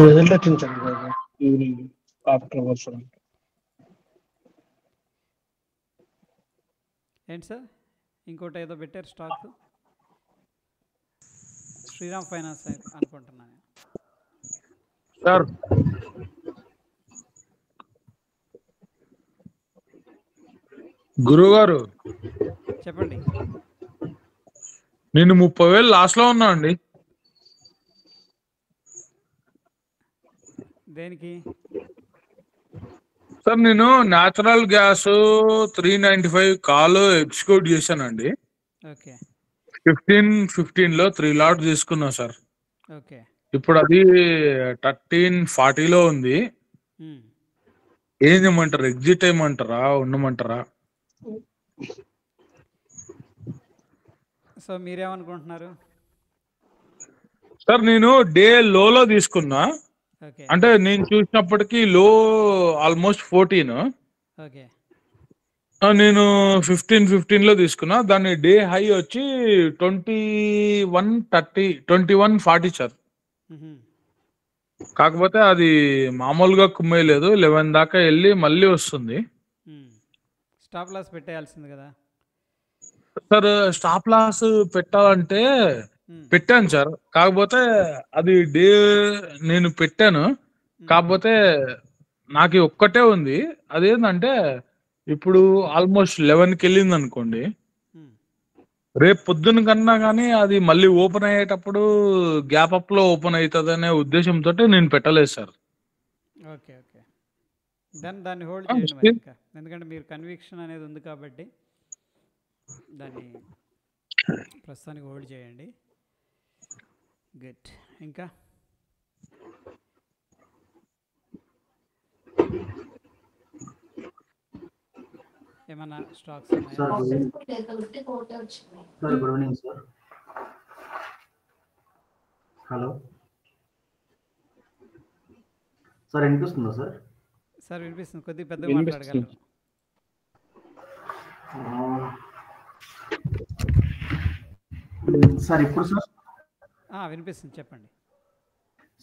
Result వచ్చింది sir ఈరోజు evening after వర్షం. ఏంటి సార్ ఇంకోటి ఏదో పెట్టారు స్టాక్ శ్రీరామ్ ఫైనాన్స్ అనుకుంటున్నాను సార్ గురువు గారు చెప్పండి. నేను 30,000 లాస్ట్ లో ఉన్నా అండి. దేనికి సార్ నేను న్యాచురల్ గ్యాస్ 395 కాల్ ఎగ్జిక్యూట్ చేశానండి. ఓకే 15 లో 3 లాట్ తీసుకున్నా సార్. ఓకే ఇప్పుడు అది 1340లో ఉంది. ఏం చేయమంటారు? ఎగ్జిట్ అయ్యమంటారా ఉండమంటారా? సో మీరేమనుకుంటున్నారు? సార్ నేను డే లోలో తీసుకున్నా. ఓకే అంటే నేను చూసినప్పటికీ లో ఆల్మోస్ట్ 14. ఓకే నేను 15లో తీసుకున్నా. దాని డే హై వచ్చి 2140 సార్. కాకపోతే అది మామూలుగా కుమ్మేయలేదు. 11 దాకా వెళ్ళి మళ్ళీ వస్తుంది. స్టాప్ లాస్ పెట్టేయాల్సింది కదా సార్. స్టాప్ లాస్ పెట్టాలంటే పెట్టాను సార్. కాకపోతే అది నేను పెట్టాను. కాకపోతే నాకు ఒక్కటే ఉంది. అదేంటంటే ఇప్పుడు ఆల్మోస్ట్ 11కి వెళ్ళింది అనుకోండి, రేపు పొద్దున కన్నా కానీ అది మళ్ళీ ఓపెన్ అయ్యేటప్పుడు గ్యాప్ అప్ లో ఓపెన్ అవుతుంది అనే ఉద్దేశంతో నేను పెట్టలేదు సార్. ఓకే ఓకే దాన్ని హోల్డ్ చేయండి మరి ఇంకా, ఎందుకంటే మీరు కన్విక్షన్ అనేది ఉంది కాబట్టి దాన్ని ప్రస్తుతానికి హోల్డ్ చేయండి. గుడ్. ఇంకా ఏమన్నా స్టాక్స్ ఉన్నాయా? Sir good evening sir. Hello sir, వినిపిస్తుందా సార్? సార్ వినిపిస్తుంది. కొద్దిగా పెద్దగా మాట్లాడగలరు. సార్ ఇప్పుడు సార్ వినిపిస్తుంది, చెప్పండి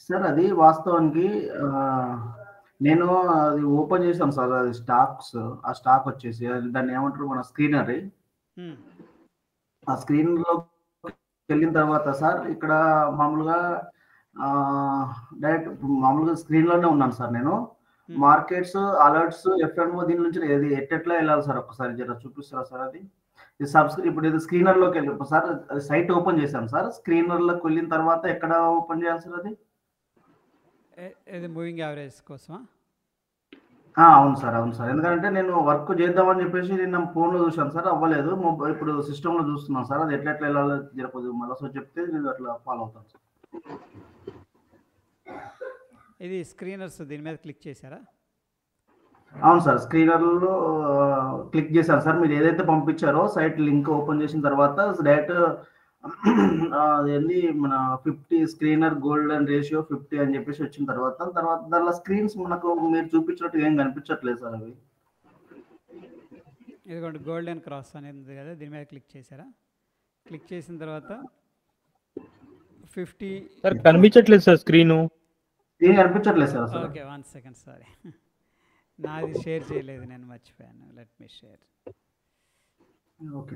సార్. అది వాస్తవానికి నేను అది ఓపెన్ చేశాను సార్. అది ఆ స్టాక్ వచ్చేసి దాన్ని ఏమంటారు, మన స్క్రీనరీ. ఆ స్క్రీన్ లో వెళ్ళిన తర్వాత సార్ ఇక్కడ మామూలుగా డైరెక్ట్ మామూలుగా స్క్రీన్ లోనే ఉన్నాను సార్. నేను మార్కెట్స్ అలర్ట్స్ ఎఫ్ఎన్ఓ దీని నుంచి ఏది ఎట్లా వెళ్ళాలి సార్? ఒకసారి జర చూపిస్తారా సార్? అది ఇప్పుడు ఇది స్క్రీనర్ లోకి వెళ్ళి సార్ సైట్ ఓపెన్ చేశాను సార్. స్క్రీనర్ లోకి వెళ్ళిన తర్వాత ఎక్కడ ఓపెన్ చేయాలి సార్? అది మూవింగ్ యావరేజ్ కోసమా? అవును సార్, అవును సార్. ఎందుకంటే నేను వర్క్ చేద్దామని చెప్పేసి నేను ఫోన్లో చూసాను సార్, అవ్వలేదు. ఇప్పుడు సిస్టంలో చూస్తున్నాను సార్. అది ఎట్లా వెళ్ళాలో జరపదు మళ్ళీ సార్ చెప్తే నేను అట్లా ఫాలో అవుతాను సార్. ఇది స్క్రీనర్స్ దీని మీద క్లిక్ చేశారా? అవును సార్, స్క్రీనర్లో క్లిక్ చేశాను సార్. మీరు ఏదైతే పంపించారో సైట్ లింక్ ఓపెన్ చేసిన తర్వాత డైరెక్ట్ అదేంటి మన 50 స్క్రీనర్ గోల్డెన్ రేషియో 50 అని చెప్పేసి వచ్చిన తర్వాత దానిలో స్క్రీన్స్ మనకు మీరు చూపించినట్టు ఏం కనిపించట్లేదు సార్. అవి ఇదిగోండి గోల్డెన్ క్రాస్ అనేది ఉంది కదా, దీని మీద క్లిక్ చేశారా? క్లిక్ చేసిన తర్వాత 50 సార్ కనిపించట్లేదు సార్ స్క్రీను. కనిపించట్లేదు సార్. ఓకే 1 సెకండ్, సారీ నాది షేర్ చేయలేదు, నేను మర్చిపోయాను. Let me share. Okay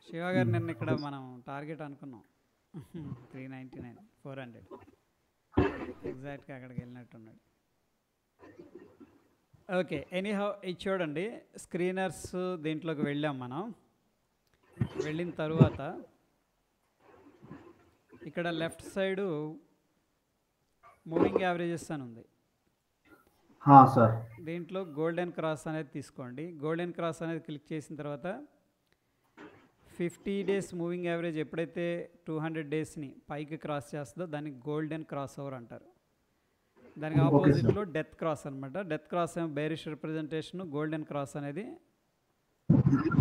Shiva గారు, నిన్న ఇక్కడ మనం టార్గెట్ అనుకున్నాం 399 400 ఎగ్జాక్ట్గా అక్కడికి వెళ్ళినట్టున్నాడు. ఓకే, ఎనీహౌ ఇది చూడండి, స్క్రీనర్స్ దీంట్లోకి వెళ్ళాం మనం. వెళ్ళిన తర్వాత ఇక్కడ లెఫ్ట్ సైడు మూవింగ్ యావరేజెస్ అని ఉంది సార్. దీంట్లో గోల్డెన్ క్రాస్ అనేది తీసుకోండి. గోల్డెన్ క్రాస్ అనేది క్లిక్ చేసిన తర్వాత 50 డేస్ మూవింగ్ యావరేజ్ ఎప్పుడైతే 200 డేస్ని పైకి క్రాస్ చేస్తుందో దాన్ని గోల్డెన్ క్రాస్ ఓవర్ అంటారు. దానికి ఆపోజిట్లో డెత్ క్రాస్ అనమాట. డెత్ క్రాస్ ఏమో బేరిష్ రిప్రజెంటేషన్, గోల్డెన్ క్రాస్ అనేది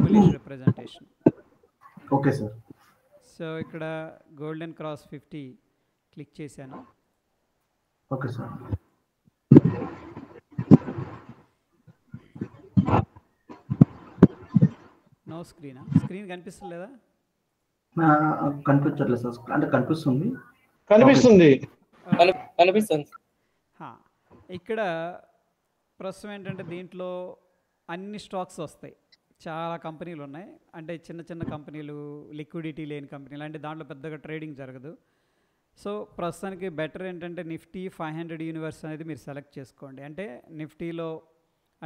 bullish representation. Okay sir. So ఇక్కడ గోల్డెన్ క్రాస్ 50 క్లిక్ చేశాను. Okay sir. నో స్క్రీనా? స్క్రీన్ కనిపిస్తలేదా? కనిపించట్లేదు సార్, అంటే కనిపిస్తుంది. కనిపిస్తుంది. కనిపిస్తుంది. ఇక్కడ ప్రస్తుతం ఏంటంటే దీంట్లో అన్ని స్టాక్స్ వస్తాయి. చాలా కంపెనీలు ఉన్నాయి. అంటే చిన్న చిన్న కంపెనీలు, లిక్విడిటీ లేని కంపెనీలు, అంటే దాంట్లో పెద్దగా ట్రేడింగ్ జరగదు. సో ప్రస్తుతానికి బెటర్ ఏంటంటే నిఫ్టీ 500 యూనివర్స్ అనేది మీరు సెలెక్ట్ చేసుకోండి. అంటే నిఫ్టీలో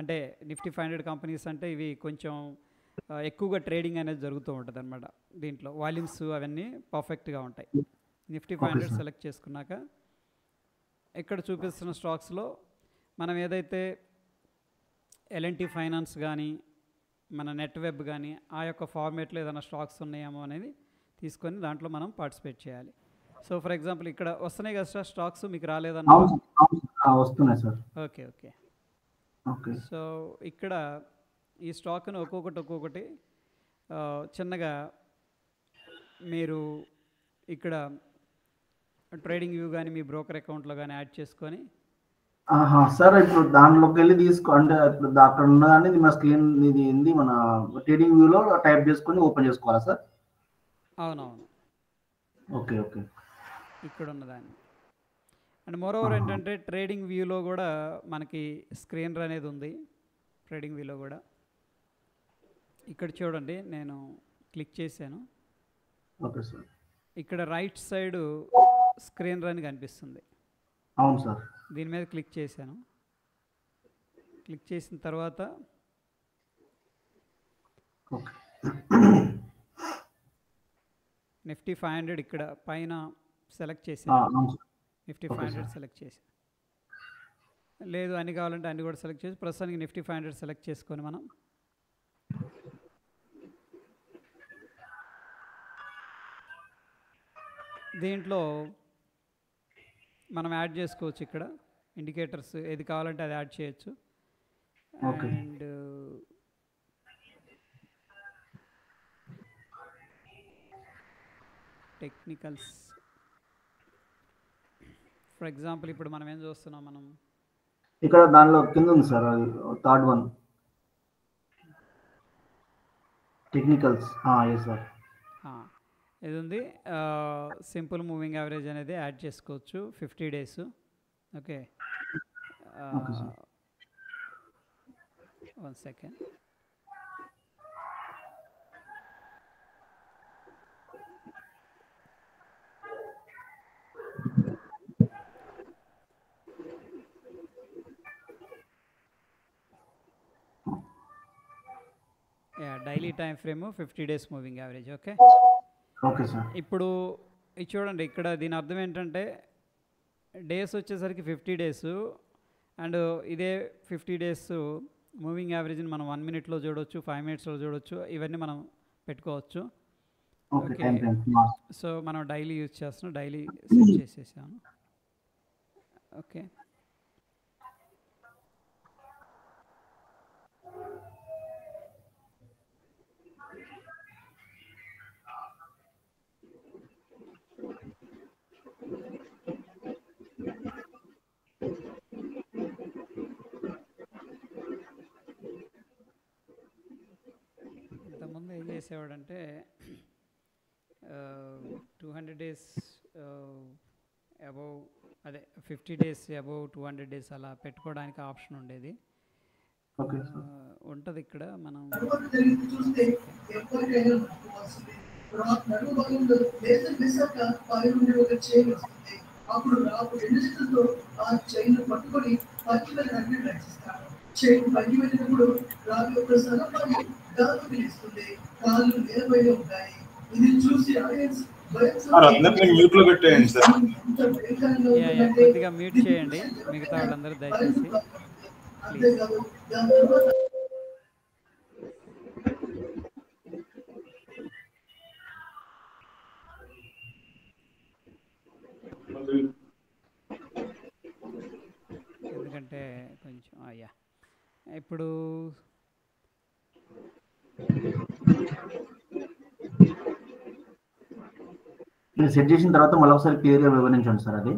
అంటే నిఫ్టీ 500 కంపెనీస్ అంటే ఇవి కొంచెం ఎక్కువగా ట్రేడింగ్ అనేది జరుగుతూ ఉంటుంది అనమాట. దీంట్లో వాల్యూమ్స్ అవన్నీ పర్ఫెక్ట్గా ఉంటాయి. నిఫ్టీ 500 సెలెక్ట్ చేసుకున్నాక ఇక్కడ చూపిస్తున్న స్టాక్స్లో మనం ఏదైతే L&T ఫైనాన్స్ కానీ మన నెట్ వెబ్ కానీ ఆ యొక్క ఫార్మేట్లో ఏదైనా స్టాక్స్ ఉన్నాయేమో అనేది తీసుకొని దాంట్లో మనం పార్టిసిపేట్ చేయాలి. సో ఫర్ ఎగ్జాంపుల్ ఇక్కడ వస్తున్నాయి కదా సార్ స్టాక్స్, మీకు రాలేదన్నా? వస్తున్నాయి sir. Okay okay okay. So ఇక్కడ ఈ స్టాక్ను ఒక్కొక్కటి చిన్నగా మీరు ఇక్కడ ట్రేడింగ్ వ్యూ కానీ మీ బ్రోకర్ అకౌంట్లో కానీ యాడ్ చేసుకొని సార్ ఇప్పుడు దాంట్లోకి వెళ్ళి అంటే ఇప్పుడు అక్కడ ఉన్నదాన్ని మన స్క్రీన్ ఇది ఏంది మన ట్రేడింగ్ వ్యూలో టైప్ చేసుకొని ఓపెన్ చేసుకోవాలా సార్? అవునవును. Okay okay. ఇక్కడ ఉన్నదాన్ని అండ్ మోరోవర్ ఏంటంటే ట్రేడింగ్ వ్యూలో కూడా మనకి స్క్రీనర్ అనేది ఉంది. ట్రేడింగ్ వ్యూలో కూడా ఇక్కడ చూడండి, నేను క్లిక్ చేశాను. Okay sir. ఇక్కడ రైట్ సైడ్ స్క్రీనర్ అని కనిపిస్తుంది. అవును సార్. దీని మీద క్లిక్ చేశాను. క్లిక్ చేసిన తర్వాత నిఫ్టీ 500 ఇక్కడ పైన సెలెక్ట్ చేశాను. నిఫ్టీ 500 సెలెక్ట్ చేసి లేదు అన్ని కావాలంటే అన్ని కూడా సెలెక్ట్ చేసి ప్రస్తుతానికి నిఫ్టీ 500 సెలెక్ట్ చేసుకొని మనం దీంట్లో మనం యాడ్ చేసుకోవచ్చు. ఇక్కడ ఇండికేటర్స్ ఏది కావాలంటే అది యాడ్ చేయొచ్చు. అండ్ టెక్నికల్స్ ఫర్ ఎగ్జాంపుల్ ఇప్పుడు మనం ఏం చూస్తున్నాం, మనం ఇక్కడ దానిలో కింద ఉంది సార్, అది third one technicals. Yes sir, ఇది ఉంది. సింపుల్ మూవింగ్ యావరేజ్ అనేది యాడ్ చేసుకోవచ్చు 50 days. Okay, 1 second. Daily time frame 50 days moving average. Okay okay sir. ఇప్పుడు ఇది చూడండి, ఇక్కడ దీని అర్థం ఏంటంటే డేస్ వచ్చేసరికి 50 డేస్ అండ్ ఇదే 50 డేస్ మూవింగ్ యావరేజ్ని మనం 1 మినిట్లో చూడవచ్చు, 5 మినిట్స్లో చూడవచ్చు, ఇవన్నీ మనం పెట్టుకోవచ్చు. ఓకే, సో మనం డైలీ యూజ్ చేస్తున్నాం, డైలీ సెట్ చేసేసాను. ఓకే, ఇంతకుముందు ఏం చేసేవాడంటే 200 డేస్ అబౌవ్, అదే 50 డేస్ అబౌవ్ 200 డేస్ అలా పెట్టుకోవడానికి ఆప్షన్ ఉండేది. ఉంటుంది ఇక్కడ. మనం అప్పుడు నాకు 2 చేతులతో ఆ చైన్ పట్టుకొని పచ్చిమని అన్ని రక్షిస్తాను. చైన్ పైకి వెళ్ళినప్పుడు రావి యొక్క సలపాన్ని గాలి పిలుస్తుంది, కాళ్ళు నేలపై ఉంటాయి. ఇది చూసి ఆడియన్స్ కొద్దిగా మ్యూట్ చేయండి మిగతా వాళ్ళందరూ దయచేసి. ఎందుకంటే కొంచెం అయ్యా ఇప్పుడు సెట్ చేసిన తర్వాత మళ్ళీ ఒకసారి క్లియర్గా వివరించండి సార్. అది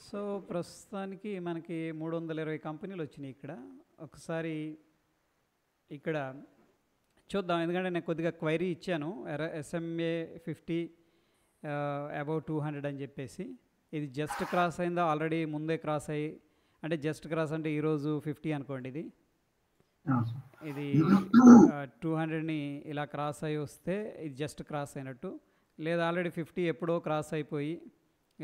సో ప్రస్తుతానికి మనకి 320 కంపెనీలు వచ్చినాయి ఇక్కడ. ఒకసారి ఇక్కడ చూద్దాం, ఎందుకంటే నేను కొద్దిగా క్వైరీ ఇచ్చాను SMA 50 అబౌవ్ 200 అని చెప్పేసి. ఇది జస్ట్ క్రాస్ అయిందా ఆల్రెడీ ముందే క్రాస్ అయ్యి, అంటే జస్ట్ క్రాస్ అంటే ఈరోజు 50 అనుకోండి, ఇది 200ని ఇలా క్రాస్ అయ్యి వస్తే ఇది జస్ట్ క్రాస్ అయినట్టు. లేదా ఆల్రెడీ 50 ఎప్పుడో క్రాస్ అయిపోయి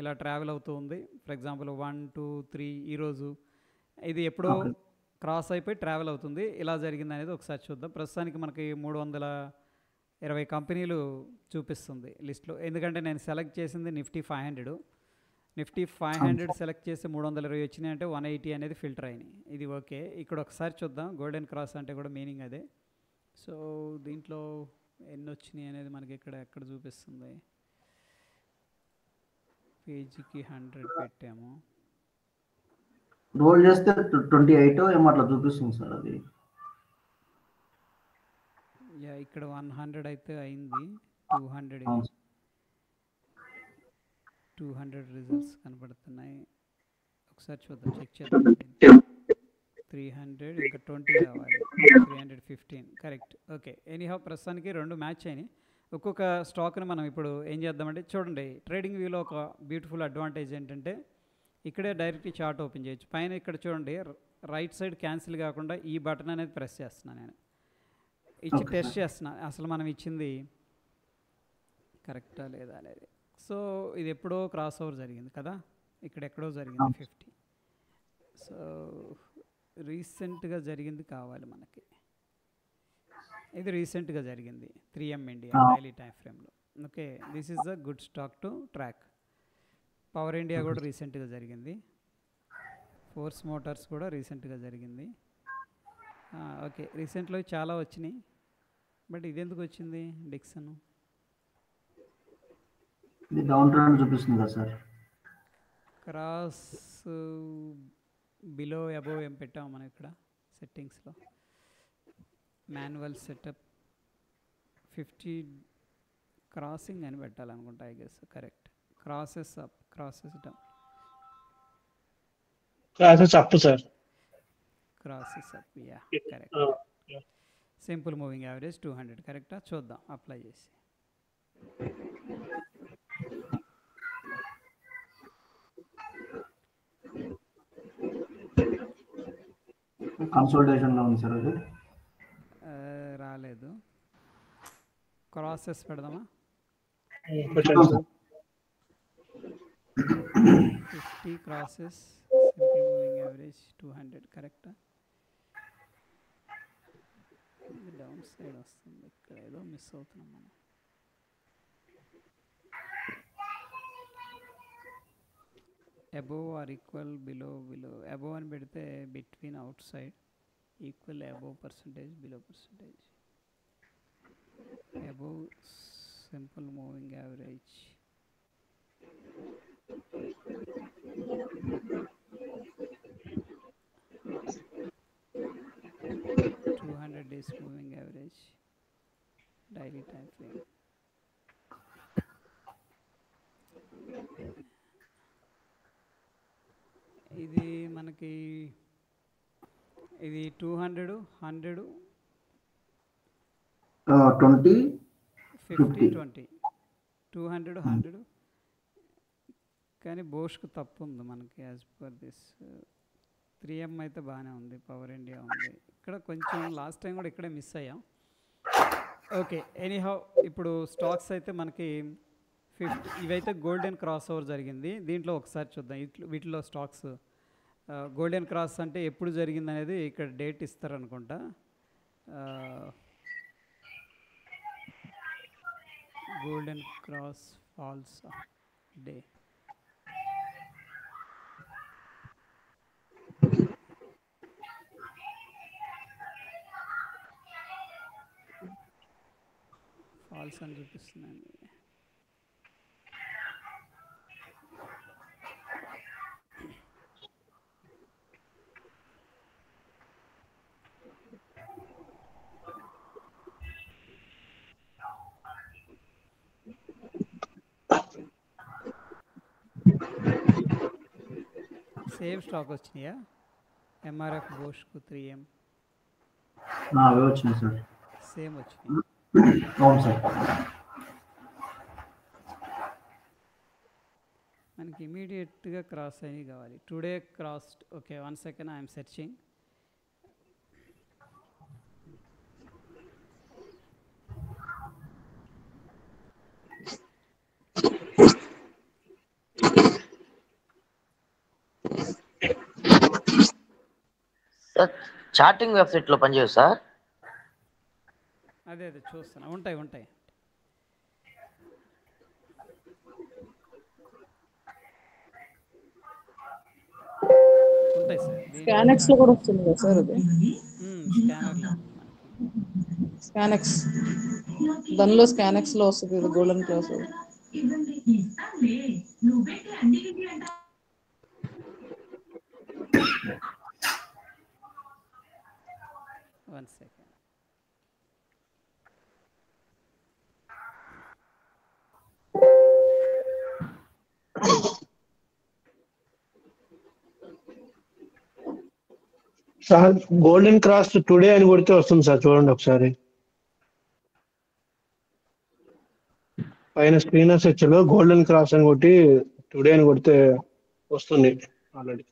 ఇలా ట్రావెల్ అవుతూ ఉంది. ఫర్ ఎగ్జాంపుల్ 1 2 3 ఈరోజు ఇది ఎప్పుడో క్రాస్ అయిపోయి ట్రావెల్ అవుతుంది. ఇలా జరిగింది అనేది ఒకసారి చూద్దాం. ప్రస్తుతానికి మనకి 320 కంపెనీలు చూపిస్తుంది లిస్ట్లో, ఎందుకంటే నేను సెలెక్ట్ చేసింది నిఫ్టీ 500. నిఫ్టీ 500 సెలెక్ట్ చేసి 320 వచ్చినాయి అంటే 180 అనేది ఫిల్టర్ అయినాయి. ఇది ఓకే. ఇక్కడ ఒకసారి చూద్దాం, గోల్డెన్ క్రాస్ అంటే కూడా మీనింగ్ అదే. సో దీంట్లో ఎన్ని వచ్చినాయి అనేది మనకి ఇక్కడ ఎక్కడ చూపిస్తుంది. పేజీకి 100 పెట్టాము, రోల్ చేస్తే 28 ఏమో అట్లా చూపిస్తుంది సార్ అది. యా ఇక్కడ 100 అయితే అయింది. 200 రిజల్ట్స్ కనబడుతున్నాయి. ఒకసారి చూద్దాం, చెక్ చేద్దాం. 300 ఇంకా 20 రావాలి, 315 కరెక్ట్. ఓకే, ఎనీహౌ ప్రస్తుతానికి 2 మ్యాచ్ అయినాయి. ఒక్కొక్క స్టాక్ని మనం ఇప్పుడు ఏం చేద్దామంటే చూడండి, ట్రేడింగ్ వ్యూలో ఒక బ్యూటిఫుల్ అడ్వాంటేజ్ ఏంటంటే ఇక్కడే డైరెక్ట్ చార్ట్ ఓపెన్ చేయొచ్చు. పైన ఇక్కడ చూడండి, రైట్ సైడ్ క్యాన్సిల్ కాకుండా ఈ బటన్ అనేది ప్రెస్ చేస్తున్నాను, నేను ఇచ్చి టెస్ట్ చేస్తున్నాను అసలు మనం ఇచ్చింది కరెక్టా లేదా అనేది. సో ఇది ఎప్పుడో క్రాస్ ఓవర్ జరిగింది కదా, ఇక్కడ ఎక్కడో జరిగింది 50. సో రీసెంట్గా జరిగింది కావాలి మనకి, ఇది రీసెంట్గా జరిగింది 3M ఇండియా డైలీ టైం ఫ్రేమ్లో. Okay, this is the good stock to track. Power India కూడా రీసెంట్గా జరిగింది, ఫోర్స్ మోటార్స్ కూడా రీసెంట్గా జరిగింది. ఓకే, రీసెంట్లో చాలా వచ్చినాయి, బట్ ఇది ఎందుకు వచ్చింది డిక్సన్? ఇది డౌన్ ట్రెండ్ చూపిస్తుంది కదా సార్. క్రాస్ బిలో అబోవ్ ఏం పెట్టాము మనం ఇక్కడ సెట్టింగ్స్లో, మాన్యువల్ సెటప్ 50 క్రాసింగ్ అని పెట్టాలనుకుంటా, I guess correct. Crosses up, crosses down, classes up sir, crosses up, yeah correct. Simple moving average 200 కరెక్టా? చూద్దాం అప్లై చేసి. కన్సల్టేషన్లో ఉంది సార్ అది. రాలేదు, క్రాసెస్ పెడదామా? 50 క్రాసెస్, సింపుల్ మూవింగ్ యావరేజ్ 200 కరెక్టా? ఇది డౌన్ సైడ్ వస్తుంది, ఇక్కడ ఏదో మిస్ అవుతున్నాం మనం. Above or equal, below above అని పెడితే between, outside, equal above percentage, below percentage, above simple moving average. days moving average, daily time frame. ఇది మనకి ఇది 200 100 20 50 20 200 100. కానీ బోష్కు తప్పు ఉంది మనకి యాజ్ పర్ దిస్. 3M అయితే బాగానే ఉంది, పవర్ ఇండియా ఉంది. ఇక్కడ కొంచెం లాస్ట్ టైం కూడా ఇక్కడే మిస్ అయ్యాం. ఓకే, ఎనీహౌ ఇప్పుడు స్టాక్స్ అయితే మనకి 50 ఇవైతే గోల్డెన్ క్రాస్ ఓవర్ జరిగింది. దీంట్లో ఒకసారి చూద్దాం వీటిలో స్టాక్స్. గోల్డెన్ క్రాస్ అంటే ఎప్పుడు జరిగింది అనేది ఇక్కడ డేట్ ఇస్తారనుకుంటా. Golden cross falls day falls అని చూపిస్తున్నాను. సేమ్ స్టాక్ వచ్చినాయా? ఎంఆర్ఎఫ్ బోష్కు 3M అవే వచ్చినాయి సార్. సేమ్ వచ్చినాయి. అవును సార్. మనకి ఇమీడియట్గా క్రాస్ అయినవి కావాలి. Today crossed. Okay, 1 second, I'm searching. Sir chatting వెబ్సైట్లో పనిచేయదు సార్? అదే చూస్తున్నా. ఉంటాయి ఉంటాయి ఉంటాయి సార్. స్కానెక్స్ లో కూడా వస్తుంది కదా సార్ అది? స్కానర్లో ఉంది మనకి. స్కానెక్స్ దానిలో స్కానెక్స్ లో వస్తుంది ఇది golden class. One second. Sir golden cross today అని కొడితే వస్తుంది సార్, చూడండి ఒకసారి. పైన స్క్రీనర్ సెర్చ్ లో గోల్డెన్ క్రాస్ అని కొట్టి టుడే అని కొడితే వస్తుంది ఆల్రెడీ.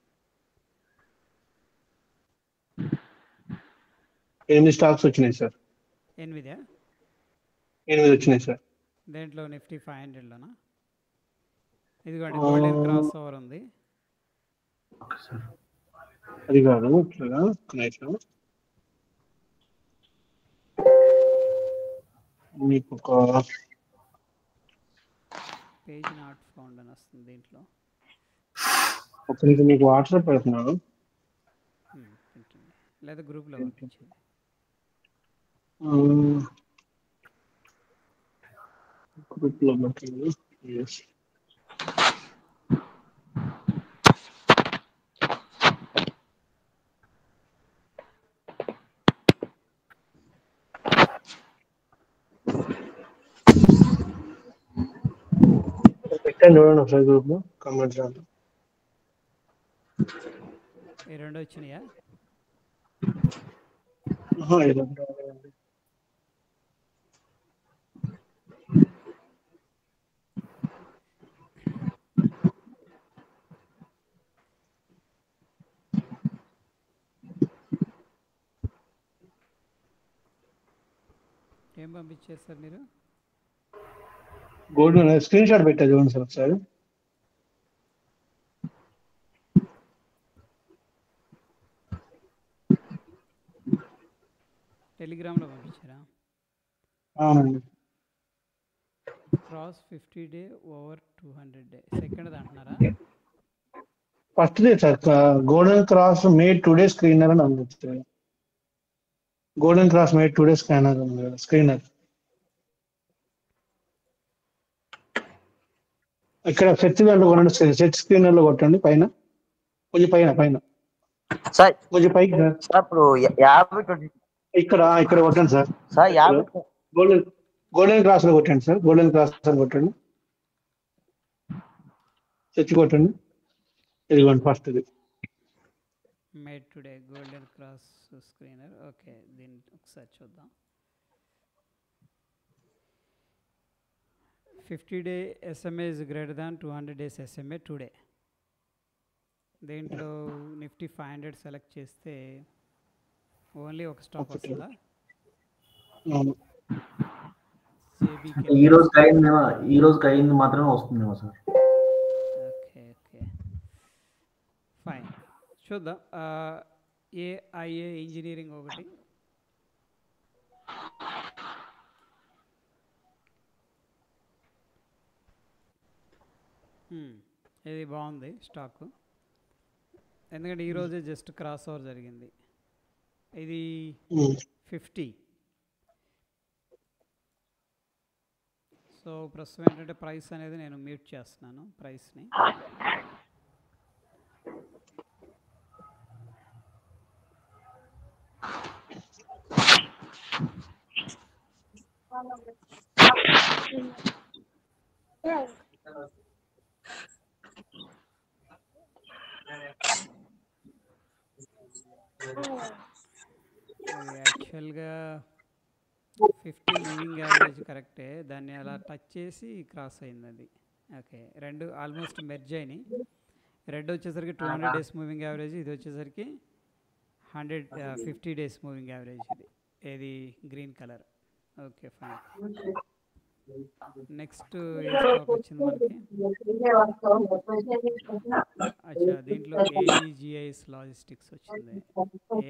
8 స్టాక్స్ వచ్చినాయి సార్. 8 వచ్చినాయి సార్. దేంట్లో? నిఫ్టీ 500లోనా? ఇదిగోండి గోల్డెన్ క్రాస్ ఓవర్ ఉంది. అది కాదు, ఇట్లా మీకు ఒక పేజ్ నాట్ ఫౌండ్ అని వస్తుంది దీంట్లో. ఒకరికి మీకు వాట్సాప్ పెడుతున్నాను, లేదా గ్రూప్లో పంపించండి. గ్రూప్లో పెట్టండి. పెట్టండి, చూడండి ఒకసారి గ్రూప్లో కామెంట్స్ రాదు. ఈ 2 వచ్చినాయా? ఏం పంపించారు సార్ మీరు? గోల్డ్ స్క్రీన్ షాట్ పెట్టా చూడండి సార్ ఒకసారి. టెలిగ్రామ్లో పంపించారా? అవునండి. Cross 50 day over 200 day second అంటున్నారా? First day sir. Golden cross made today screener అని అందుతుంది. Golden cross made today screener. ఇక్కడ సెట్ దాంట్లో కొనండి, సెట్ స్క్రీనర్ లో కొట్టండి. పైన కొంచెం పైన సార్ కొంచెం పైకి సార్. సార్ ఇప్పుడు 50 ఇక్కడ కొట్టండి సార్. సార్ 50 గోల్డెన్ క్రాస్ లో కొట్టండి సార్. గోల్డెన్ క్రాస్ లో కొట్టండి, సెట్ కొట్టండి. ఇదిగోండి ఫస్ట్ ఇది. Made today golden cross screener. Okay, దీన్ని ఒకసారి చూద్దాం. 50 day SMA is greater than 200 days SMA today. దేంట్లో నిఫ్టీ 500 సెలెక్ట్ చేస్తే ఓన్లీ ఒక స్టాక్ వస్తుందా? ఈ రోజు అయింది మాత్రమే వస్తుందేమో సార్. ఓకే ఫైన్, చూద్దాం. ఏఐఏ ఇంజనీరింగ్ ఒకటి. ఇది బాగుంది స్టాకు, ఎందుకంటే ఈరోజే జస్ట్ క్రాస్ ఓవర్ జరిగింది. ఇది 50 సో ప్రస్తుతం ఏంటంటే ప్రైస్ అనేది నేను మ్యూట్ చేస్తున్నాను ప్రైస్ని. ఇది యాక్చువల్గా 50 మూవింగ్ యావరేజ్ కరెక్టే, దాన్ని అలా టచ్ చేసి క్రాస్ అయింది అది. ఓకే, రెండు ఆల్మోస్ట్ మెర్జ్ అయినాయి. రెడ్ వచ్చేసరికి 200 డేస్ మూవింగ్ యావరేజ్, ఇది వచ్చేసరికి 150 డేస్ మూవింగ్ యావరేజ్. ఇది ఏది green colour. Okay fine. Next ఏ స్టాక్ వచ్చింది మనకి? అచ్చా, దీంట్లో ఏఈజిఐఎస్ లాజిస్టిక్స్ వచ్చింది.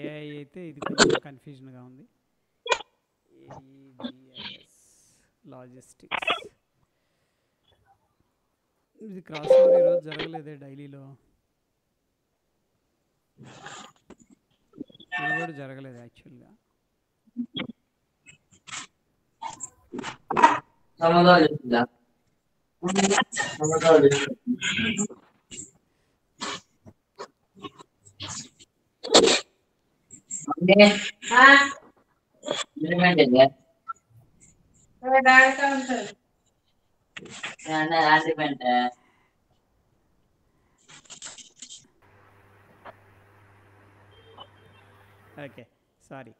ఏఐ అయితే ఇది కొంచెం కన్ఫ్యూజన్గా ఉంది. ఏఈజిఐఎస్ లాజిస్టిక్స్, ఇది క్రాస్ ఓవర్ ఈరోజు జరగలేదే డైలీలో, ఇది కూడా జరగలేదు యాక్చువల్గా. Okay, sorry.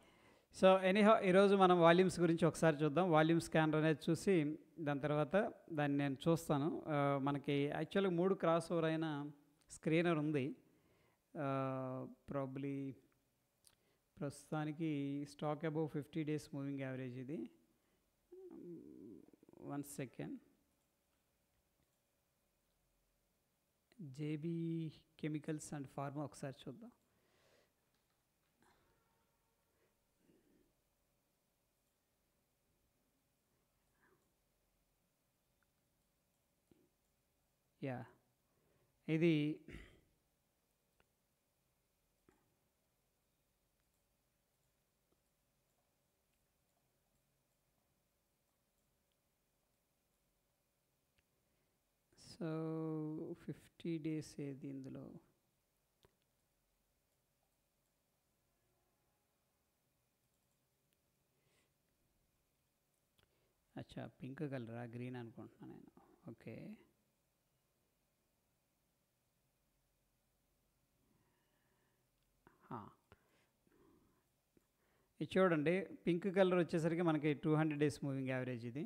సో ఎనీహౌ ఈరోజు మనం వాల్యూమ్స్ గురించి ఒకసారి చూద్దాం. వాల్యూమ్ స్కానర్ అనేది చూసి దాని తర్వాత దాన్ని నేను చూస్తాను. మనకి యాక్చువల్గా 3 క్రాస్ ఓవర్ అయిన స్క్రీనర్ ఉంది. ప్రాబ్లీ ప్రస్తుతానికి stock above 50 days moving average ఇది. 1 second. JB chemicals and pharma ఒకసారి చూద్దాం. యా, ఇది సో 50 డేస్ ఏది ఇందులో? అచ్చా, పింక్ కలరా, గ్రీన్ అనుకుంటున్నాను నేను. ఓకే, ఇది చూడండి, పింక్ కలర్ వచ్చేసరికి మనకి 200 డేస్ మూవింగ్ యావరేజ్. ఇది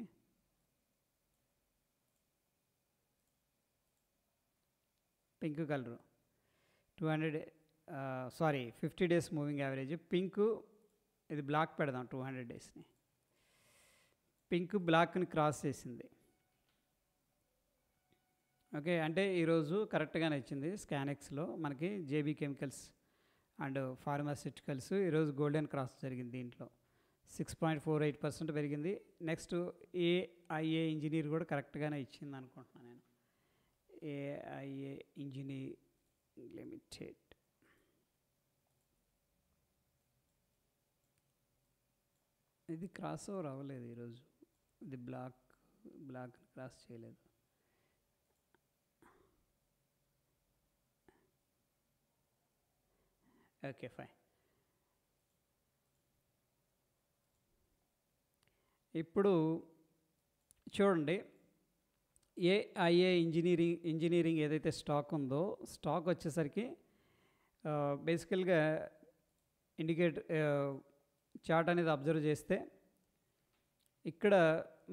pink colour 50 days moving average. Pink, ఇది బ్లాక్ పెడదాం 200 డేస్ని. పింక్ బ్లాక్ని క్రాస్ చేసింది. ఓకే, అంటే ఈరోజు కరెక్ట్గానే ఇచ్చింది. స్కానెక్స్లో మనకి జేబీ కెమికల్స్ అండ్ ఫార్మాస్యూటికల్స్ ఈరోజు గోల్డెన్ క్రాస్ జరిగింది. దీంట్లో 6.48% పెరిగింది. నెక్స్ట్ ఏఐఏ ఇంజనీర్ కూడా కరెక్ట్గానే ఇచ్చింది అనుకుంటున్నాను నేను. ఏఐఏ ఇంజనీర్ లిమిటెడ్ ఇది క్రాస్ ఓవర్ అవ్వలేదు ఈరోజు. ఇది బ్లాక్ క్రాస్ చేయలేదు. Okay fine. ఇప్పుడు చూడండి, ఏఐఏ ఇంజనీరింగ్ ఏదైతే స్టాక్ ఉందో, స్టాక్ వచ్చేసరికి బేసికల్గా చార్ట్ అనేది అబ్జర్వ్ చేస్తే ఇక్కడ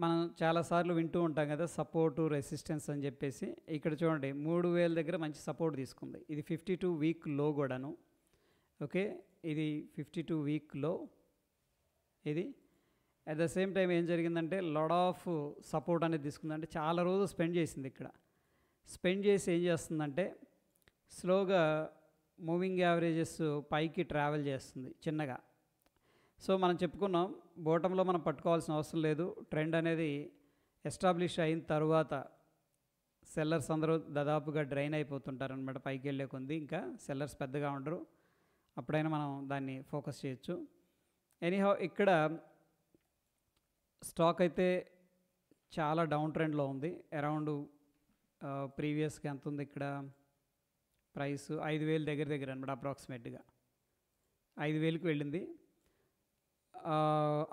మనం చాలాసార్లు వింటూ ఉంటాం కదా, సపోర్టు రెసిస్టెన్స్ అని చెప్పేసి. ఇక్కడ చూడండి 3000 దగ్గర మంచి సపోర్ట్ తీసుకుంది. ఇది 52 వీక్ లో కూడాను. ఓకే, ఇది 52 వీక్ లో. ఇది అట్ ద సేమ్ టైం ఏం జరిగిందంటే లాడ్ ఆఫ్ సపోర్ట్ అనేది తీసుకుందంటే చాలా రోజు స్పెండ్ చేసింది. ఇక్కడ స్పెండ్ చేసి ఏం చేస్తుందంటే స్లోగా మూవింగ్ యావరేజెస్ పైకి ట్రావెల్ చేస్తుంది చిన్నగా. సో మనం చెప్పుకున్నాం, బాటంలో మనం పట్టుకోవాల్సిన అవసరం లేదు. ట్రెండ్ అనేది ఎస్టాబ్లిష్ అయిన తర్వాత సెల్లర్స్ అందరూ దాదాపుగా డ్రైన్ అయిపోతుంటారు అనమాట పైకి వెళ్ళే కొంది. ఇంకా సెల్లర్స్ పెద్దగా ఉండరు, అప్పుడైనా మనం దాన్ని ఫోకస్ చేయొచ్చు. ఎనీహౌ ఇక్కడ స్టాక్ అయితే చాలా డౌన్ ట్రెండ్లో ఉంది. అరౌండ్ ప్రీవియస్గా ఎంత ఉంది ఇక్కడ ప్రైస్ 5,000 దగ్గర అనమాట. అప్రాక్సిమేట్గా 5,000కి వెళ్ళింది.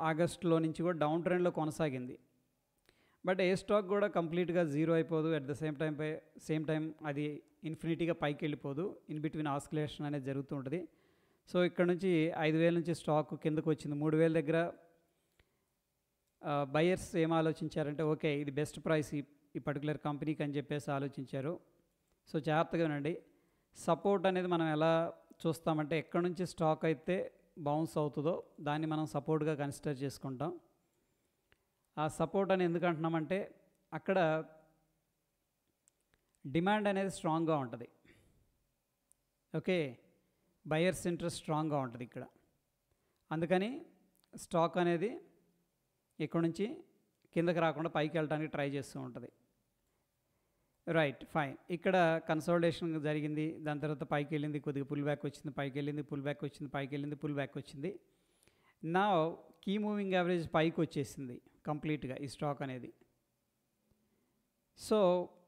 ఆగస్టులో నుంచి కూడా డౌన్ ట్రెండ్లో కొనసాగింది. బట్ ఏ స్టాక్ కూడా కంప్లీట్గా జీరో అయిపోదు. అట్ ద సేమ్ టైం అది ఇన్ఫినిటీగా పైకి వెళ్ళిపోదు. ఇన్ బిట్వీన్ ఆస్కిలేషన్ అనేది జరుగుతూ ఉంటుంది. సో ఇక్కడ నుంచి 5,000 నుంచి స్టాక్ కిందకు వచ్చింది. 3,000 దగ్గర బయర్స్ ఏం ఆలోచించారంటే ఓకే ఇది బెస్ట్ ప్రైస్ ఈ పర్టికులర్ కంపెనీకి అని చెప్పేసి ఆలోచించారు. సో జాగ్రత్తగా వినండి. సపోర్ట్ అనేది మనం ఎలా చూస్తామంటే ఎక్కడి నుంచి స్టాక్ అయితే బౌన్స్ అవుతుందో దాన్ని మనం సపోర్ట్గా కన్సిడర్ చేసుకుంటాం. ఆ సపోర్ట్ అని ఎందుకు అంటున్నామంటే అక్కడ డిమాండ్ అనేది స్ట్రాంగ్గా ఉంటుంది. ఓకే, బయర్స్ ఇంట్రెస్ట్ స్ట్రాంగ్గా ఉంటుంది ఇక్కడ. అందుకని స్టాక్ అనేది ఇక్కడ నుంచి కిందకి రాకుండా పైకి వెళ్ళడానికి ట్రై చేస్తూ ఉంటుంది. Right, fine. ఇక్కడ కన్సోలిడేషన్ జరిగింది. దాని తర్వాత పైకి వెళ్ళింది, కొద్దిగా పుల్ బ్యాక్ వచ్చింది, పైకి వెళ్ళింది, పుల్ బ్యాక్ వచ్చింది, పైకి వెళ్ళింది, పుల్ బ్యాక్ వచ్చింది. నా కీ మూవింగ్ యావరేజ్ పైకి వచ్చేసింది కంప్లీట్గా ఈ స్టాక్ అనేది. సో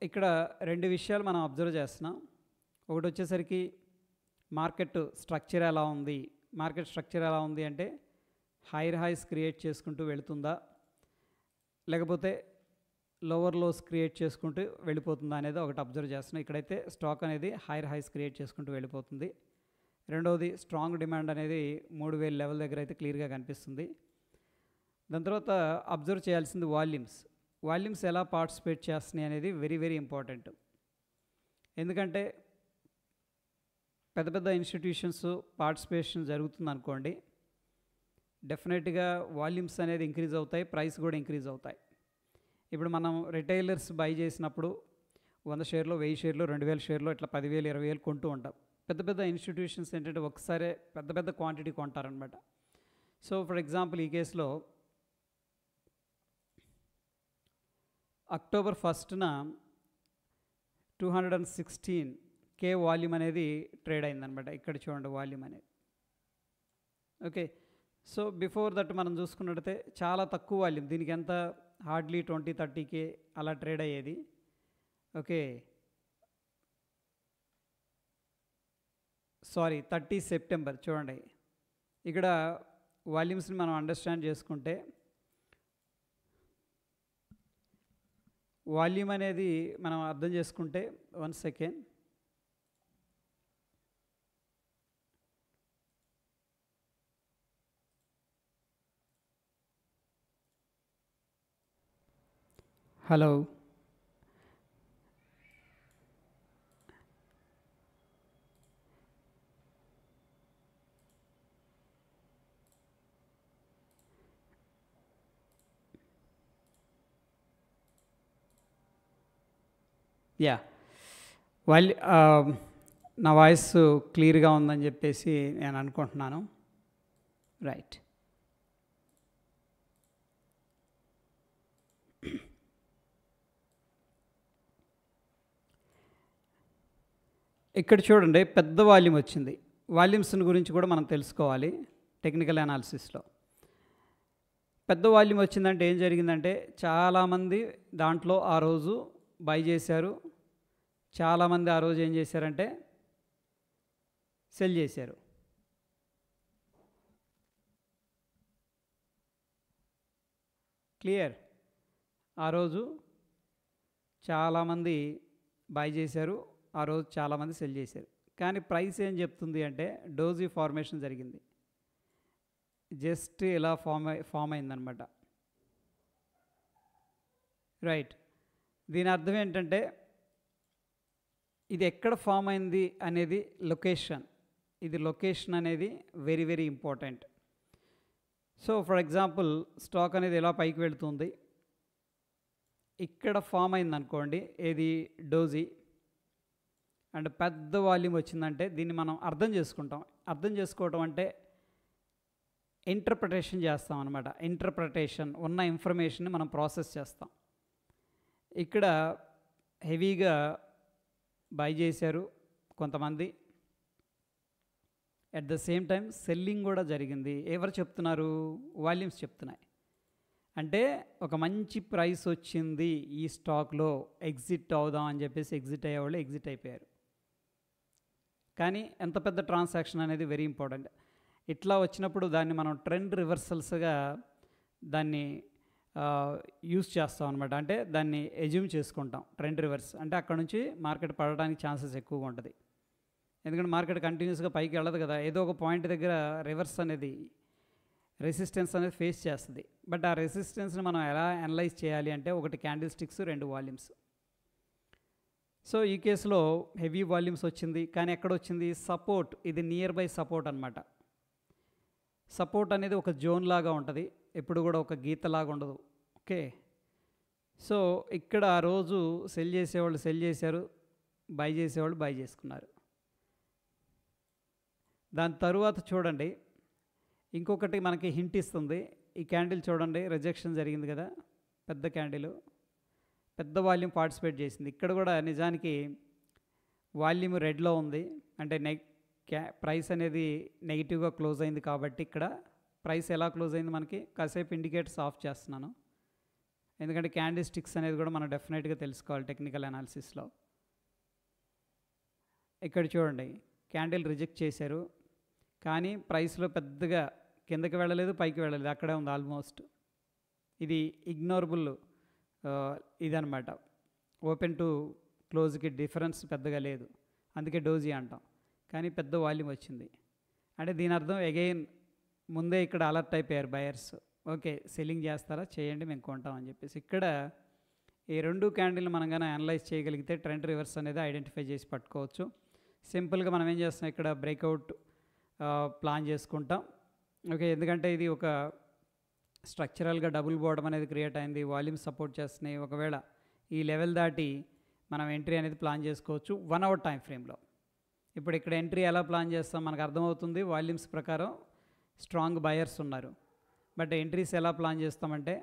ఇక్కడ 2 విషయాలు మనం అబ్జర్వ్ చేస్తున్నాం. ఒకటి వచ్చేసరికి మార్కెట్ స్ట్రక్చర్ ఎలా ఉంది. మార్కెట్ స్ట్రక్చర్ ఎలా ఉంది అంటే హైర్ హైస్ క్రియేట్ చేసుకుంటూ వెళుతుందా, లేకపోతే లోవర్ లోస్ క్రియేట్ చేసుకుంటూ వెళ్ళిపోతుందా అనేది ఒకటి అబ్జర్వ్ చేస్తున్నాం. ఇక్కడైతే స్టాక్ అనేది హైర్ హైస్ క్రియేట్ చేసుకుంటూ వెళ్ళిపోతుంది. రెండవది స్ట్రాంగ్ డిమాండ్ అనేది 3,000 లెవెల్ దగ్గర అయితే క్లియర్గా కనిపిస్తుంది. దాని తర్వాత అబ్జర్వ్ చేయాల్సింది వాల్యూమ్స్ ఎలా పార్టిసిపేట్ చేస్తున్నాయి అనేది వెరీ వెరీ ఇంపార్టెంట్. ఎందుకంటే పెద్ద పెద్ద ఇన్స్టిట్యూషన్స్ పార్టిసిపేషన్ జరుగుతుంది అనుకోండి, డెఫినెట్గా వాల్యూమ్స్ అనేది ఇంక్రీజ్ అవుతాయి, ప్రైస్ కూడా ఇంక్రీజ్ అవుతాయి. ఇప్పుడు మనం రిటైలర్స్ బై చేసినప్పుడు 100 షేర్లు, 1000 షేర్లు, 2000 షేర్లు, ఇట్లా 10,000, 20,000 కొంటూ ఉంటాం. పెద్ద పెద్ద ఇన్స్టిట్యూషన్స్ ఏంటంటే ఒకసారి పెద్ద పెద్ద క్వాంటిటీ కొంటారనమాట. సో ఫర్ ఎగ్జాంపుల్ ఈ కేసులో అక్టోబర్ 1న 216K వాల్యూమ్ అనేది ట్రేడ్ అయిందనమాట. ఇక్కడ చూడండి వాల్యూమ్ అనేది. ఓకే, సో బిఫోర్ దట్ మనం చూసుకున్నట్టయితే చాలా తక్కువ వాల్యూమ్, దీనికి ఎంత హార్డ్లీ 20-30K అలా ట్రేడ్ అయ్యేది. ఓకే, సారీ 30 సెప్టెంబర్ చూడండి. ఇక్కడ వాల్యూమ్స్ని మనం అండర్స్టాండ్ చేసుకుంటే వాల్యూమ్ అనేది మనం అర్థం చేసుకుంటే 1 సెకండ్. హలో, యా నా వాయిస్ క్లియర్గా ఉందని చెప్పేసి నేను అనుకుంటున్నాను. రైట్, ఇక్కడ చూడండి పెద్ద వాల్యూమ్ వచ్చింది. వాల్యూమ్స్ని గురించి కూడా మనం తెలుసుకోవాలి టెక్నికల్ అనాలిసిస్లో. పెద్ద వాల్యూమ్ వచ్చిందంటే ఏం జరిగిందంటే చాలామంది దాంట్లో ఆ రోజు బై చేశారు, చాలామంది ఆ రోజు ఏం చేశారంటే సెల్ చేశారు. క్లియర్? ఆ రోజు చాలామంది బై చేశారు, ఆ రోజు చాలామంది సెల్ చేశారు. కానీ ప్రైస్ ఏం చెప్తుంది అంటే డోజీ ఫార్మేషన్ జరిగింది, జస్ట్ ఇలా ఫామ్ అయిందనమాట. రైట్, దీని అర్థం ఏంటంటే ఇది ఎక్కడ ఫామ్ అయింది అనేది లొకేషన్. ఇది లొకేషన్ అనేది very very important. So for example stock అనేది ఎలా పైకి వెళుతుంది, ఇక్కడ ఫామ్ అయింది అనుకోండి, ఏది డోజీ, అండ్ పెద్ద వాల్యూమ్ వచ్చిందంటే దీన్ని మనం అర్థం చేసుకుంటాం. అర్థం చేసుకోవటం అంటే ఇంటర్ప్రిటేషన్ చేస్తాం అనమాట. ఇంటర్ప్రిటేషన్ ఉన్న ఇన్ఫర్మేషన్ని మనం ప్రాసెస్ చేస్తాం. ఇక్కడ హెవీగా బై చేశారు కొంతమంది, at the same time selling కూడా జరిగింది. ఎవరు చెప్తున్నారు? వాల్యూమ్స్ చెప్తున్నాయి. అంటే ఒక మంచి ప్రైస్ వచ్చింది ఈ స్టాక్లో, ఎగ్జిట్ అవుదాం అని చెప్పేసి ఎగ్జిట్ అయ్యేవాళ్ళు ఎగ్జిట్ అయిపోయారు. కానీ ఎంత పెద్ద ట్రాన్సాక్షన్ అనేది వెరీ ఇంపార్టెంట్. ఇట్లా వచ్చినప్పుడు దాన్ని మనం ట్రెండ్ రివర్సల్స్గా దాన్ని యూస్ చేస్తాం అనమాట. అంటే దాన్ని ఎజ్యూమ్ చేసుకుంటాం. ట్రెండ్ రివర్స్ అంటే అక్కడ నుంచి మార్కెట్ పడడానికి ఛాన్సెస్ ఎక్కువగా ఉంటుంది. ఎందుకంటే మార్కెట్ కంటిన్యూస్గా పైకి వెళ్ళదు కదా, ఏదో ఒక పాయింట్ దగ్గర రివర్స్ అనేది రెసిస్టెన్స్ అనేది ఫేస్ చేస్తుంది. బట్ ఆ రెసిస్టెన్స్ని మనం ఎలా అనలైజ్ చేయాలి అంటే ఒకటి క్యాండిల్ స్టిక్స్, 2 వాల్యూమ్స్. సో ఈ కేసులో హెవీ వాల్యూమ్స్ వచ్చింది, కానీ ఎక్కడ వచ్చింది? సపోర్ట్, ఇది నియర్ బై సపోర్ట్ అనమాట. సపోర్ట్ అనేది ఒక జోన్ లాగా ఉంటుంది, ఎప్పుడు కూడా ఒక గీతలాగా ఉండదు. ఓకే, సో ఇక్కడ ఆ రోజు సెల్ చేసేవాళ్ళు సెల్ చేశారు, బై చేసేవాళ్ళు బై చేసుకున్నారు. దాని తరువాత చూడండి ఇంకొకటి మనకి హింట్ ఇస్తుంది. ఈ క్యాండిల్ చూడండి, రిజెక్షన్ జరిగింది కదా, పెద్ద క్యాండిల్, పెద్ద వాల్యూమ్ పార్టిసిపేట్ చేసింది. ఇక్కడ కూడా నిజానికి వాల్యూమ్ రెడ్లో ఉంది, అంటే ప్రైస్ అనేది నెగిటివ్గా క్లోజ్ అయింది. కాబట్టి ఇక్కడ ప్రైస్ ఎలా క్లోజ్ అయింది మనకి కాసేపు ఇండికేటర్స్ ఆఫ్ చేస్తున్నాను, ఎందుకంటే క్యాండిల్ స్టిక్స్ అనేది కూడా మనం డెఫినెట్గా తెలుసుకోవాలి టెక్నికల్ అనాలిసిస్లో. ఇక్కడ చూడండి క్యాండిల్ రిజెక్ట్ చేశారు, కానీ ప్రైస్లో పెద్దగా కిందకి వెళ్ళలేదు, పైకి వెళ్ళలేదు, అక్కడే ఉంది ఆల్మోస్ట్. ఇది ఇగ్నోరబుల్ ఇదనమాట. ఓపెన్ టు క్లోజ్కి డిఫరెన్స్ పెద్దగా లేదు, అందుకే డోజీ అంటాం. కానీ పెద్ద వాల్యూమ్ వచ్చింది అంటే దీని అర్థం అగైన్ ముందే ఇక్కడ అలర్ట్ అయిపోయారు బయర్స్. ఓకే, సెల్లింగ్ చేస్తారా, చేయండి, మేము కొంటాం అని చెప్పేసి. ఇక్కడ ఈ 2 క్యాండిల్ మనం కానీ అనలైజ్ చేయగలిగితే ట్రెండ్ రివర్స్ అనేది ఐడెంటిఫై చేసి పట్టుకోవచ్చు. సింపుల్గా మనం ఏం చేస్తాం, ఇక్కడ బ్రేక్అవుట్ ప్లాన్ చేసుకుంటాం. ఓకే, ఎందుకంటే ఇది ఒక స్ట్రక్చరల్గా డబుల్ బాటమ్ అనేది క్రియేట్ అయింది, వాల్యూమ్ సపోర్ట్ చేస్తున్నాయి. ఒకవేళ ఈ లెవెల్ దాటి మనం ఎంట్రీ అనేది ప్లాన్ చేసుకోవచ్చు 1 అవర్ టైం ఫ్రేమ్లో. ఇప్పుడు ఇక్కడ ఎంట్రీ ఎలా ప్లాన్ చేస్తాం మనకు అర్థమవుతుంది. వాల్యూమ్స్ ప్రకారం స్ట్రాంగ్ బయర్స్ ఉన్నారు, బట్ ఎంట్రీస్ ఎలా ప్లాన్ చేస్తామంటే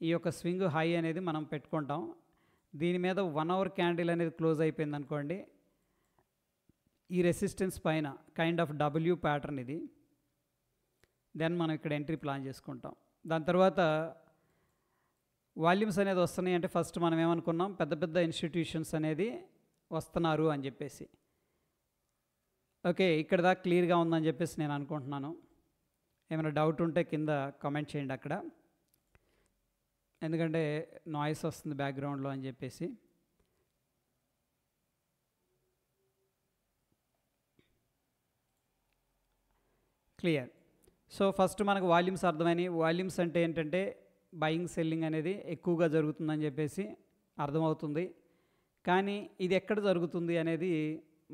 ఈ యొక్క స్వింగ్ హై అనేది మనం పెట్టుకుంటాం. దీని మీద 1 అవర్ క్యాండిల్ అనేది క్లోజ్ అయిపోయింది అనుకోండి, ఈ రెసిస్టెన్స్ పైన కైండ్ ఆఫ్ డబ్ల్యూ ప్యాటర్న్ ఇది, దెన్ మనం ఇక్కడ ఎంట్రీ ప్లాన్ చేసుకుంటాం. దాని తర్వాత వాల్యూమ్స్ అనేది వస్తున్నాయి అంటే ఫస్ట్ మనం ఏమనుకున్నాం, పెద్ద పెద్ద ఇన్స్టిట్యూషన్స్ అనేది వస్తున్నారు అని చెప్పేసి. ఓకే, ఇక్కడ దాకా క్లియర్గా ఉందని చెప్పేసి నేను అనుకుంటున్నాను. ఏమైనా డౌట్ ఉంటే కింద కామెంట్ చేయండి అక్కడ, ఎందుకంటే నాయిస్ వస్తుంది బ్యాక్గ్రౌండ్లో అని చెప్పేసి. క్లియర్. సో ఫస్ట్ మనకు వాల్యూమ్స్ అర్థమైనవి. వాల్యూమ్స్ అంటే ఏంటంటే బయింగ్ సెల్లింగ్ అనేది ఎక్కువగా జరుగుతుందని చెప్పేసి అర్థమవుతుంది. కానీ ఇది ఎక్కడ జరుగుతుంది అనేది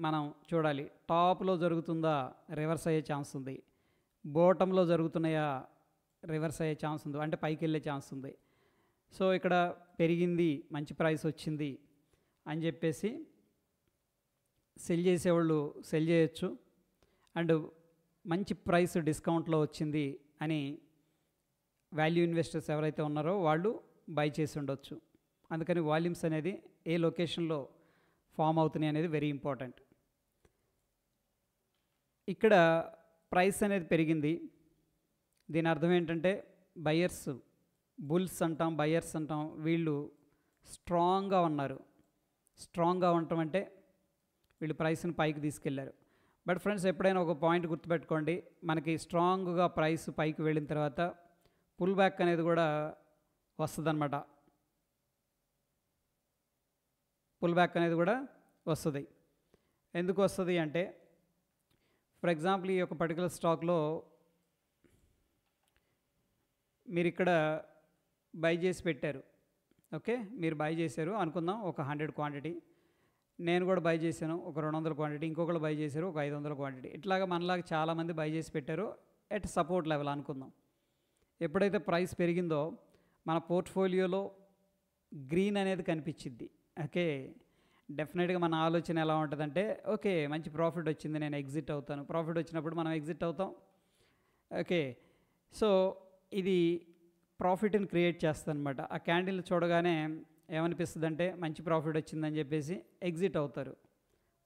మనం చూడాలి. టాప్లో జరుగుతుందా, రివర్స్ అయ్యే ఛాన్స్ ఉంది. బాటంలో జరుగుతున్నాయా, రివర్స్ అయ్యే ఛాన్స్ ఉంది, అంటే పైకి వెళ్ళే ఛాన్స్ ఉంది. సో ఇక్కడ పెరిగింది, మంచి ప్రైస్ వచ్చింది అని చెప్పేసి సెల్ చేసేవాళ్ళు సెల్ చేయొచ్చు, అండ్ మంచి ప్రైస్ డిస్కౌంట్లో వచ్చింది అని వాల్యూ ఇన్వెస్టర్స్ ఎవరైతే ఉన్నారో వాళ్ళు బై చేసి ఉండొచ్చు. అందుకని వాల్యూమ్స్ అనేది ఏ లొకేషన్లో ఫామ్ అవుతున్నాయి అనేది వెరీ ఇంపార్టెంట్. ఇక్కడ ప్రైస్ అనేది పెరిగింది, దీని అర్థం ఏంటంటే బయర్స్, బుల్స్ అంటాం, బయర్స్ అంటాం, వీళ్ళు స్ట్రాంగ్గా ఉన్నారు. స్ట్రాంగ్గా ఉండటం అంటే వీళ్ళు ప్రైస్ని పైకి తీసుకెళ్లారు. బట్ ఫ్రెండ్స్, ఎప్పుడైనా ఒక పాయింట్ గుర్తుపెట్టుకోండి, మనకి స్ట్రాంగ్గా ప్రైస్ పైకి వెళ్ళిన తర్వాత పుల్ బ్యాక్ అనేది కూడా వస్తుంది అనమాట. పుల్ బ్యాక్ అనేది కూడా వస్తుంది. ఎందుకు వస్తుంది అంటే, ఫర్ ఎగ్జాంపుల్ ఈ యొక్క పర్టికులర్ స్టాక్లో మీరు ఇక్కడ బై చేసి పెట్టారు. ఓకే, మీరు బై చేశారు అనుకుందాం, ఒక 100 క్వాంటిటీ, నేను కూడా బై చేశాను ఒక 200 క్వాంటిటీ, ఇంకొకరు బై చేశారు ఒక 500 క్వాంటిటీ. ఇట్లాగా మనలాగా చాలామంది బై చేసి పెట్టారు ఎట్ సపోర్ట్ లెవెల్ అనుకుందాం. ఎప్పుడైతే ప్రైస్ పెరిగిందో మన పోర్ట్ఫోలియోలో గ్రీన్ అనేది కనిపించింది. ఓకే, డెఫినెట్గా మన ఆలోచన ఎలా ఉంటుందంటే, ఓకే మంచి ప్రాఫిట్ వచ్చింది, నేను ఎగ్జిట్ అవుతాను. ప్రాఫిట్ వచ్చినప్పుడు మనం ఎగ్జిట్ అవుతాం. ఓకే, సో ఇది ప్రాఫిట్ని క్రియేట్ చేస్తుంది అనమాట. ఆ క్యాండిల్ చూడగానే ఏమనిపిస్తుంది అంటే మంచి ప్రాఫిట్ వచ్చిందని చెప్పేసి ఎగ్జిట్ అవుతారు.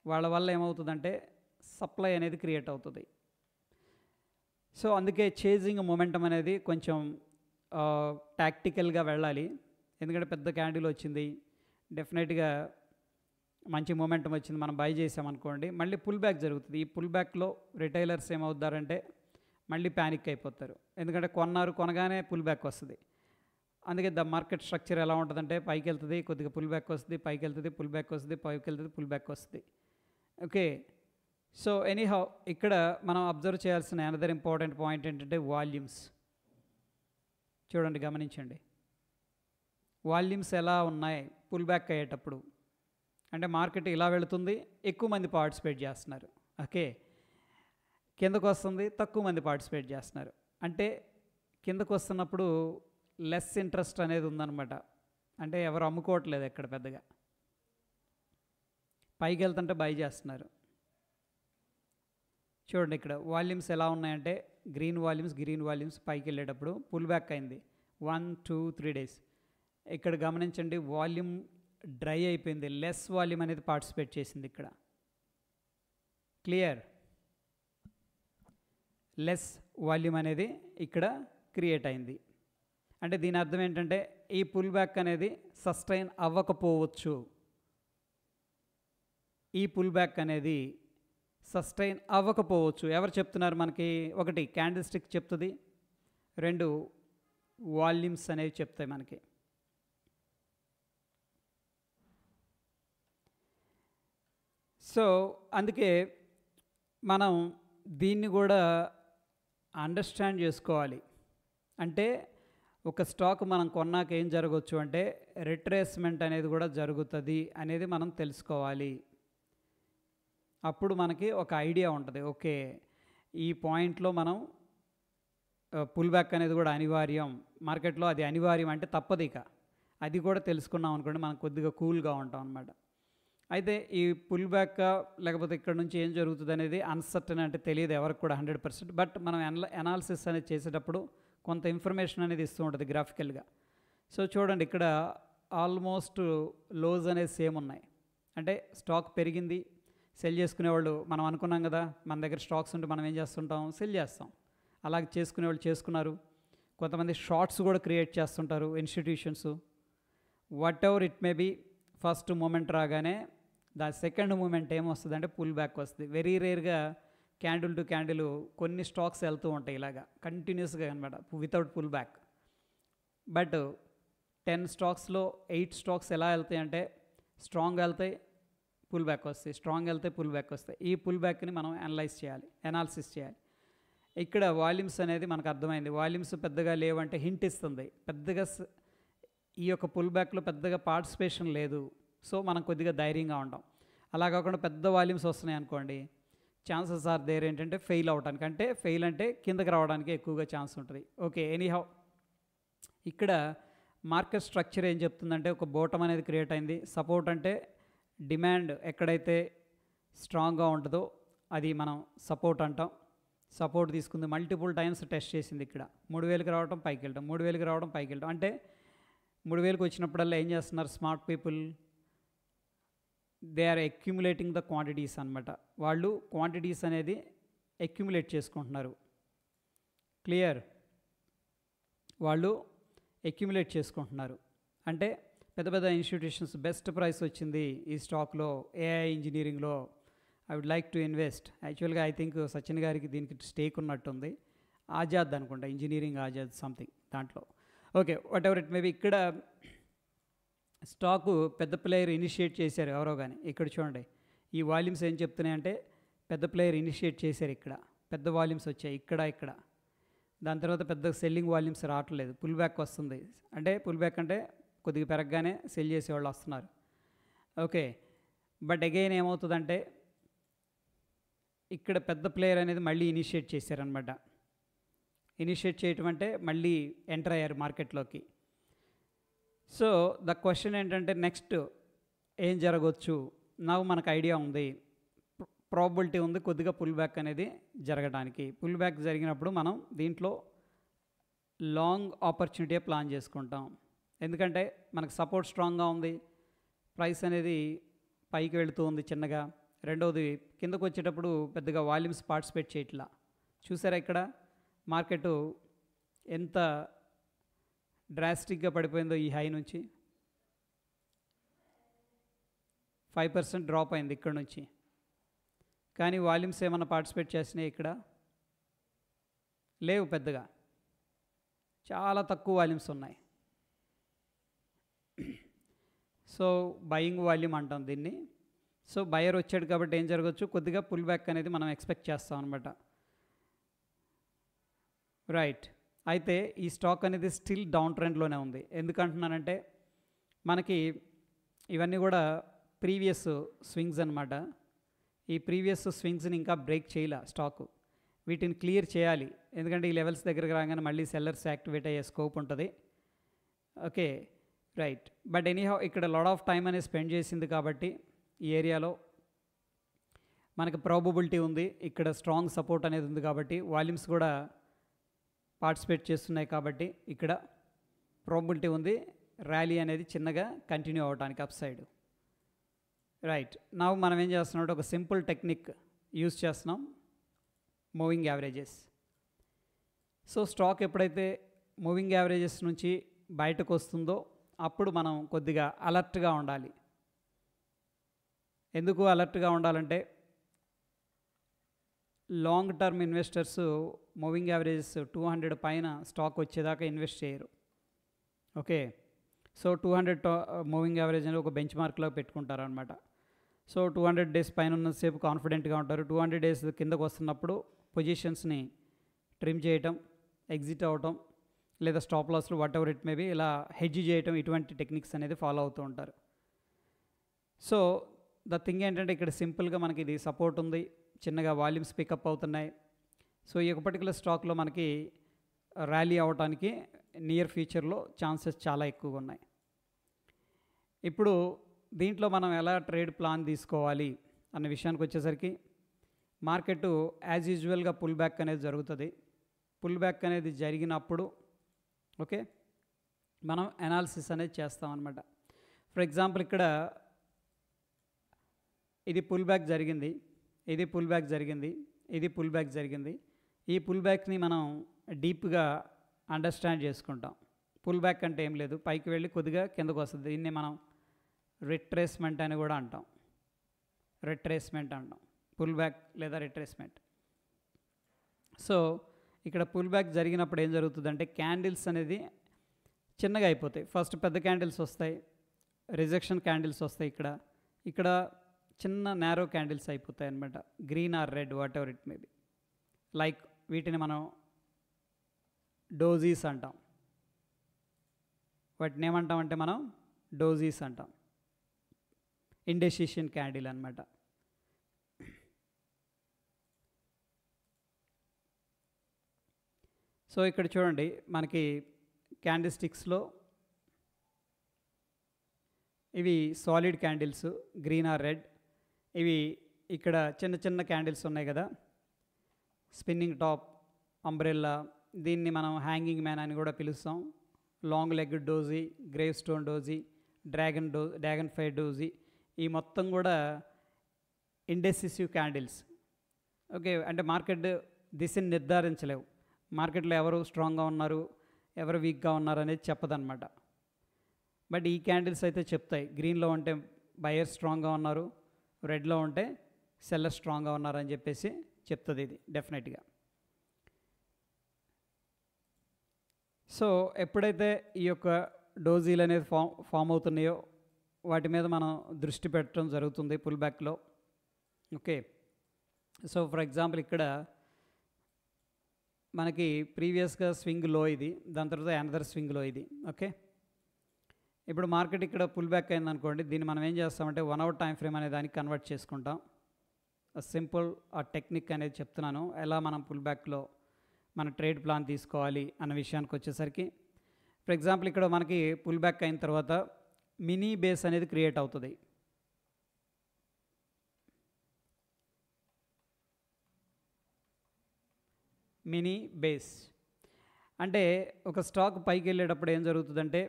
వాళ్ళ వల్ల ఏమవుతుందంటే సప్లై అనేది క్రియేట్ అవుతుంది. సో అందుకే చేజింగ్ మొమెంటం అనేది కొంచెం టాక్టికల్గా వెళ్ళాలి. ఎందుకంటే పెద్ద క్యాండిల్ వచ్చింది, డెఫినెట్గా మంచి మూమెంటం వచ్చింది, మనం బై చేసామనుకోండి మళ్ళీ పుల్ బ్యాక్ జరుగుతుంది. ఈ పుల్ బ్యాక్లో రిటైలర్స్ ఏమవుతారంటే మళ్ళీ ప్యానిక్ అయిపోతారు. ఎందుకంటే కొనగానే పుల్ బ్యాక్ వస్తుంది. అందుకే ద మార్కెట్ స్ట్రక్చర్ ఎలా ఉంటుందంటే పైకి వెళ్తుంది, కొద్దిగా పుల్ బ్యాక్ వస్తుంది, పైకి వెళ్తుంది, పుల్ బ్యాక్ వస్తుంది, పైకి వెళ్తుంది, పుల్ బ్యాక్ వస్తుంది. ఓకే, సో ఎనీహౌ ఇక్కడ మనం అబ్జర్వ్ చేయాల్సిన అనదర్ ఇంపార్టెంట్ పాయింట్ ఏంటంటే వాల్యూమ్స్. చూడండి, గమనించండి వాల్యూమ్స్ ఎలా ఉన్నాయి పుల్ బ్యాక్ అయ్యేటప్పుడు. అంటే మార్కెట్ ఇలా వెళుతుంది, ఎక్కువ మంది పార్టిసిపేట్ చేస్తున్నారు. ఓకే, కిందకు వస్తుంది, తక్కువ మంది పార్టిసిపేట్ చేస్తున్నారు. అంటే కిందకు వస్తున్నప్పుడు లెస్ ఇంట్రెస్ట్ అనేది ఉందన్నమాట. అంటే ఎవరు అమ్ముకోవట్లేదు ఎక్కడ పెద్దగా, పైకి వెళ్తుంటే బై చేస్తున్నారు. చూడండి ఇక్కడ వాల్యూమ్స్ ఎలా ఉన్నాయంటే గ్రీన్ వాల్యూమ్స్ పైకి వెళ్ళేటప్పుడు పుల్ బ్యాక్ అయింది 1, 2, 3 days. ఇక్కడ గమనించండి వాల్యూమ్ డ్రై అయిపోయింది, లెస్ వాల్యూమ్ అనేది పార్టిసిపేట్ చేసింది ఇక్కడ. క్లియర్? లెస్ వాల్యూమ్ అనేది ఇక్కడ క్రియేట్ అయింది. అంటే దీని అర్థం ఏంటంటే ఈ పుల్ బ్యాక్ అనేది సస్టైన్ అవ్వకపోవచ్చు. ఈ పుల్ బ్యాక్ అనేది సస్టైన్ అవ్వకపోవచ్చు. ఎవరు చెప్తున్నారు మనకి? ఒకటి క్యాండిల్ స్టిక్ చెప్తుంది, 2 వాల్యూమ్స్ అనేవి చెప్తాయి మనకి. సో అందుకే మనం దీన్ని కూడా అండర్స్టాండ్ చేసుకోవాలి. అంటే ఒక స్టాక్ మనం కొన్నాక ఏం జరగవచ్చు అంటే రిట్రేస్మెంట్ అనేది కూడా జరుగుతుంది అనేది మనం తెలుసుకోవాలి. అప్పుడు మనకి ఒక ఐడియా ఉంటుంది, ఓకే ఈ పాయింట్లో మనం పుల్ బ్యాక్ అనేది కూడా అనివార్యం, మార్కెట్లో అది అనివార్యం అంటే తప్పదు. ఇక అది కూడా తెలుసుకున్నాం అనుకోండి మనం కొద్దిగా కూల్గా ఉంటాం అన్నమాట. అయితే ఈ పుల్ బ్యాక్ లేకపోతే ఇక్కడ నుంచి ఏం జరుగుతుంది అనేది అన్సర్టన్, అంటే తెలియదు ఎవరికి కూడా 100%. బట్ మనం అనాలిసిస్ అనేది చేసేటప్పుడు కొంత ఇన్ఫర్మేషన్ అనేది ఇస్తూ ఉంటుంది గ్రాఫికల్గా. సో చూడండి ఇక్కడ ఆల్మోస్ట్ లోస్ అనేది సేమ్ ఉన్నాయి. అంటే స్టాక్ పెరిగింది, సెల్ చేసుకునేవాళ్ళు మనం అనుకున్నాం కదా, మన దగ్గర స్టాక్స్ ఉంటే మనం ఏం చేస్తుంటాం, సెల్ చేస్తాం. అలాగే చేసుకునేవాళ్ళు చేసుకున్నారు. కొంతమంది షార్ట్స్ కూడా క్రియేట్ చేస్తుంటారు institutions. Whatever it may be, first moment రాగానే దాని సెకండ్ మూమెంట్ ఏమొస్తుంది అంటే పుల్ బ్యాక్ వస్తుంది. వెరీ రేర్గా క్యాండిల్ టు క్యాండిల్ కొన్ని స్టాక్స్ వెళ్తూ ఉంటాయి ఇలాగా కంటిన్యూస్గా అనమాట వితౌట్ పుల్ బ్యాక్. బట్ 10 స్టాక్స్లో 8 స్టాక్స్ ఎలా వెళ్తాయి అంటే స్ట్రాంగ్ వెళ్తాయి, పుల్ బ్యాక్ వస్తాయి, స్ట్రాంగ్ వెళ్తాయి, పుల్ బ్యాక్ వస్తాయి. ఈ పుల్ బ్యాక్ని మనం అనాలిసిస్ చేయాలి. ఇక్కడ వాల్యూమ్స్ అనేది మనకు అర్థమైంది. వాల్యూమ్స్ పెద్దగా లేవంటే హింట్ ఇస్తుంది, పెద్దగా ఈ యొక్క పుల్ బ్యాక్లో పెద్దగా పార్టిసిపేషన్ లేదు. సో మనం కొద్దిగా ధైర్యంగా ఉంటాం. అలా కాకుండా పెద్ద వాల్యూమ్స్ వస్తున్నాయి అనుకోండి, ఛాన్సెస్ ఆర్ దేర్ ఏంటంటే ఫెయిల్ అవడానికి, అంటే ఫెయిల్ అంటే కిందకి రావడానికి ఎక్కువగా ఛాన్స్ ఉంటుంది. ఓకే, ఎనీహౌ ఇక్కడ మార్కెట్ స్ట్రక్చర్ ఏం చెప్తుందంటే ఒక బోటం అనేది క్రియేట్ అయింది. సపోర్ట్ అంటే డిమాండ్ ఎక్కడైతే స్ట్రాంగ్గా ఉంటుందో అది మనం సపోర్ట్ అంటాం. సపోర్ట్ తీసుకుంది, మల్టిపుల్ టైమ్స్ టెస్ట్ చేసింది. ఇక్కడ 3000కి రావడం పైకి వెళ్ళడం, 3000కి రావడం పైకి వెళ్ళడం. అంటే 3000కి వచ్చినప్పుడల్లా ఏం చేస్తున్నారు smart people, they are accumulating the quantities అనమాట. వాళ్ళు క్వాంటిటీస్ అనేది అక్యుములేట్ చేసుకుంటున్నారు. క్లియర్? వాళ్ళు అక్యుములేట్ చేసుకుంటున్నారు. అంటే పెద్ద పెద్ద ఇన్స్టిట్యూషన్స్ బెస్ట్ ప్రైస్ వచ్చింది ఈ స్టాక్లో, ఏఐ ఇంజనీరింగ్లో, I would like to invest. యాక్చువల్గా ఐ థింక్ సచిన్ గారికి దీనికి స్టేక్ ఉన్నట్టుంది. ఆజాద్ అనుకుంటా, ఇంజనీరింగ్ ఆజాద్ సంథింగ్ దాంట్లో. Okay, whatever it may be. ఇక్కడ స్టాకు పెద్ద ప్లేయర్ ఇనిషియేట్ చేశారు ఎవరో కానీ. ఇక్కడ చూడండి ఈ వాల్యూమ్స్ ఏం చెప్తున్నాయంటే పెద్ద ప్లేయర్ ఇనిషియేట్ చేశారు. ఇక్కడ పెద్ద వాల్యూమ్స్ వచ్చాయి, ఇక్కడ. దాని తర్వాత పెద్ద సెల్లింగ్ వాల్యూమ్స్ రావట్లేదు, పుల్ బ్యాక్ వస్తుంది. అంటే పుల్ బ్యాక్ అంటే కొద్దిగా పెరగగానే సెల్ చేసేవాళ్ళు వస్తున్నారు. ఓకే, బట్ అగైన్ ఏమవుతుందంటే ఇక్కడ పెద్ద ప్లేయర్ అనేది మళ్ళీ ఇనిషియేట్ చేశారనమాట. ఇనిషియేట్ చేయటం అంటే మళ్ళీ ఎంటర్ అయ్యారు మార్కెట్లోకి. సో ద క్వశ్చన్ ఏంటంటే నెక్స్ట్ ఏం జరగవచ్చు? నాకు మనకు ఐడియా ఉంది, ప్రాబిలిటీ ఉంది కొద్దిగా పుల్ బ్యాక్ అనేది జరగడానికి. పుల్ బ్యాక్ జరిగినప్పుడు మనం దీంట్లో లాంగ్ ఆపర్చునిటీ ప్లాన్ చేసుకుంటాం. ఎందుకంటే మనకు సపోర్ట్ స్ట్రాంగ్గా ఉంది, ప్రైస్ అనేది పైకి వెళుతూ ఉంది చిన్నగా. రెండవది కిందకు వచ్చేటప్పుడు పెద్దగా వాల్యూమ్స్ పార్టిసిపేట్ చేయట్లా. చూసారా ఇక్కడ మార్కెట్ ఎంత డ్రాస్టిక్గా పడిపోయిందో ఈ హై నుంచి 5% డ్రాప్ అయింది ఇక్కడ నుంచి. కానీ వాల్యూమ్స్ ఏమన్నా పార్టిసిపేట్ చేసినాయి ఇక్కడ? లేవు, పెద్దగా చాలా తక్కువ వాల్యూమ్స్ ఉన్నాయి. సో బయింగ్ వాల్యూమ్ అంటాం దీన్ని. సో బయర్ వచ్చాడు కాబట్టి ఏం జరగవచ్చు, కొద్దిగా పుల్ బ్యాక్ అనేది మనం ఎక్స్పెక్ట్ చేస్తాం అనమాట. రైట్. అయితే ఈ స్టాక్ అనేది స్టిల్ డౌన్ ట్రెండ్లోనే ఉంది. ఎందుకంటున్నానంటే మనకి ఇవన్నీ కూడా ప్రీవియస్ స్వింగ్స్ అనమాట. ఈ ప్రీవియస్ స్వింగ్స్ని ఇంకా బ్రేక్ చేయలే స్టాకు. వీటిని క్లియర్ చేయాలి, ఎందుకంటే ఈ లెవెల్స్ దగ్గరకు రాగానే మళ్ళీ సెల్లర్స్ యాక్టివేట్ అయ్యే స్కోప్ ఉంటుంది. Okay, right. బట్ ఎనీహౌ ఇక్కడ లాట్ ఆఫ్ టైం అనేది స్పెండ్ చేసింది కాబట్టి ఈ ఏరియాలో మనకి ప్రాబబిలిటీ ఉంది, ఇక్కడ స్ట్రాంగ్ సపోర్ట్ అనేది ఉంది కాబట్టి వాల్యూమ్స్ కూడా పార్టిసిపేట్ చేస్తున్నాయి కాబట్టి ఇక్కడ ప్రాబబిలిటీ ఉంది ర్యాలీ అనేది చిన్నగా కంటిన్యూ అవ్వడానికి అప్ సైడ్. రైట్. నా మనం ఏం చేస్తున్నాం, ఒక సింపుల్ టెక్నిక్ యూజ్ చేస్తున్నాం, మూవింగ్ యావరేజెస్. సో స్టాక్ ఎప్పుడైతే మూవింగ్ యావరేజెస్ నుంచి బయటకు వస్తుందో అప్పుడు మనం కొద్దిగా అలర్ట్గా ఉండాలి. ఎందుకు అలర్ట్గా ఉండాలంటే long term investors moving averages 200 పైన స్టాక్ వచ్చేదాకా ఇన్వెస్ట్ చేయరు. ఓకే, సో 200 మూవింగ్ యావరేజ్ అని ఒక బెంచ్ మార్క్లో పెట్టుకుంటారు అనమాట. సో 200 డేస్ పైన ఉన్నసేపు కాన్ఫిడెంట్గా ఉంటారు. 200 డేస్ కిందకు వస్తున్నప్పుడు పొజిషన్స్ని ట్రిమ్ చేయటం, ఎగ్జిట్ అవ్వటం, లేదా స్టాప్ లాస్లు వాట్ ఎవర్ ఇట్ మేబీ ఇలా హెడ్జ్ చేయటం, ఇటువంటి టెక్నిక్స్ అనేది ఫాలో అవుతూ ఉంటారు. సో ద థింగ్ ఏంటంటే ఇక్కడ సింపుల్గా మనకి ఇది సపోర్ట్ ఉంది, చిన్నగా వాల్యూమ్స్ పికప్ అవుతున్నాయి. సో ఈ ఒక పర్టికులర్ స్టాక్లో మనకి ర్యాలీ అవ్వడానికి నియర్ ఫ్యూచర్లో ఛాన్సెస్ చాలా ఎక్కువగా ఉన్నాయి. ఇప్పుడు దీంట్లో మనం ఎలా ట్రేడ్ ప్లాన్ తీసుకోవాలి అన్న విషయానికి వచ్చేసరికి మార్కెట్ యాజ్ యూజువల్గా పుల్ బ్యాక్ అనేది జరుగుతుంది. పుల్ బ్యాక్ అనేది జరిగినప్పుడు ఓకే మనం అనాలిసిస్ అనేది చేస్తామన్నమాట. ఫర్ ఎగ్జాంపుల్ ఇక్కడ ఇది పుల్ బ్యాక్ జరిగింది, ఇది పుల్ బ్యాక్ జరిగింది, ఇది పుల్ బ్యాక్ జరిగింది. ఈ పుల్ బ్యాక్ని మనం డీప్గా అండర్స్టాండ్ చేసుకుంటాం. పుల్ బ్యాక్ అంటే ఏం లేదు, పైకి వెళ్ళి కొద్దిగా కిందకు వస్తుంది. దీన్ని మనం రిట్రేస్మెంట్ అని కూడా అంటాం. రిట్రేస్మెంట్ అంటాం, పుల్ బ్యాక్ లేదా రిట్రేస్మెంట్. సో ఇక్కడ పుల్ బ్యాక్ జరిగినప్పుడు ఏం జరుగుతుందంటే క్యాండిల్స్ అనేది చిన్నగా అయిపోతాయి. ఫస్ట్ పెద్ద క్యాండిల్స్ వస్తాయి, రిజెక్షన్ క్యాండిల్స్ వస్తాయి, ఇక్కడ చిన్న నారో క్యాండిల్స్ అయిపోతాయి అన్నమాట. Green are red what ever it maybe. Like వీటిని మనం డోజీస్ అంటాం. వాటిని ఏమంటామంటే మనం డోజీస్ అంటాం. ఇండెసిషన్ క్యాండిల్ అన్నమాట. సో ఇక్కడ చూడండి మనకి క్యాండిల్ స్టిక్స్లో ఇవి solid candles, green are red. ఇవి ఇక్కడ చిన్న చిన్న క్యాండిల్స్ ఉన్నాయి కదా, స్పిన్నింగ్ టాప్, అంబ్రెల్లా, దీన్ని మనం హ్యాంగింగ్ మ్యాన్ అని కూడా పిలుస్తాం. Long leg doji, grave stone doji, dragon fire doji, ఈ మొత్తం కూడా ఇండెసిసివ్ క్యాండిల్స్. ఓకే, అంటే మార్కెట్ దిశని నిర్ధారించలేవు. మార్కెట్లో ఎవరు స్ట్రాంగ్గా ఉన్నారు, ఎవరు వీక్గా ఉన్నారు అనేది చెప్పదన్నమాట. బట్ ఈ క్యాండిల్స్ అయితే చెప్తాయి. గ్రీన్లో ఉంటే బయర్ స్ట్రాంగ్గా ఉన్నారు, రెడ్లో ఉంటే సెల్లర్ స్ట్రాంగ్గా ఉన్నారని చెప్పేసి చెప్తుంది ఇది డెఫినెట్గా. సో ఎప్పుడైతే ఈ యొక్క డోజీలు అనేది ఫామ్ అవుతున్నాయో వాటి మీద మనం దృష్టి పెట్టడం జరుగుతుంది పుల్ బ్యాక్లో. ఓకే, సో ఫర్ ఎగ్జాంపుల్ ఇక్కడ మనకి ప్రీవియస్గా స్వింగ్ లో ఇది, దాని తర్వాత అనదర్ స్వింగ్ లో ఇది. ఓకే, ఇప్పుడు మార్కెట్ ఇక్కడ పుల్ బ్యాక్ అయింది అనుకోండి, దీన్ని మనం ఏం చేస్తామంటే 1 hour టైం ఫ్రేమ్ అనే దానికి కన్వర్ట్ చేసుకుంటాం. సింపుల్ ఆ టెక్నిక్ అనేది చెప్తున్నాను, ఎలా మనం పుల్ బ్యాక్లో మన ట్రేడ్ ప్లాన్ తీసుకోవాలి అన్న విషయానికి వచ్చేసరికి. ఫర్ ఎగ్జాంపుల్ ఇక్కడ మనకి పుల్ బ్యాక్ అయిన తర్వాత మినీ బేస్ అనేది క్రియేట్ అవుతుంది. మినీ బేస్ అంటే ఒక స్టాక్ పైకి వెళ్ళేటప్పుడు ఏం జరుగుతుందంటే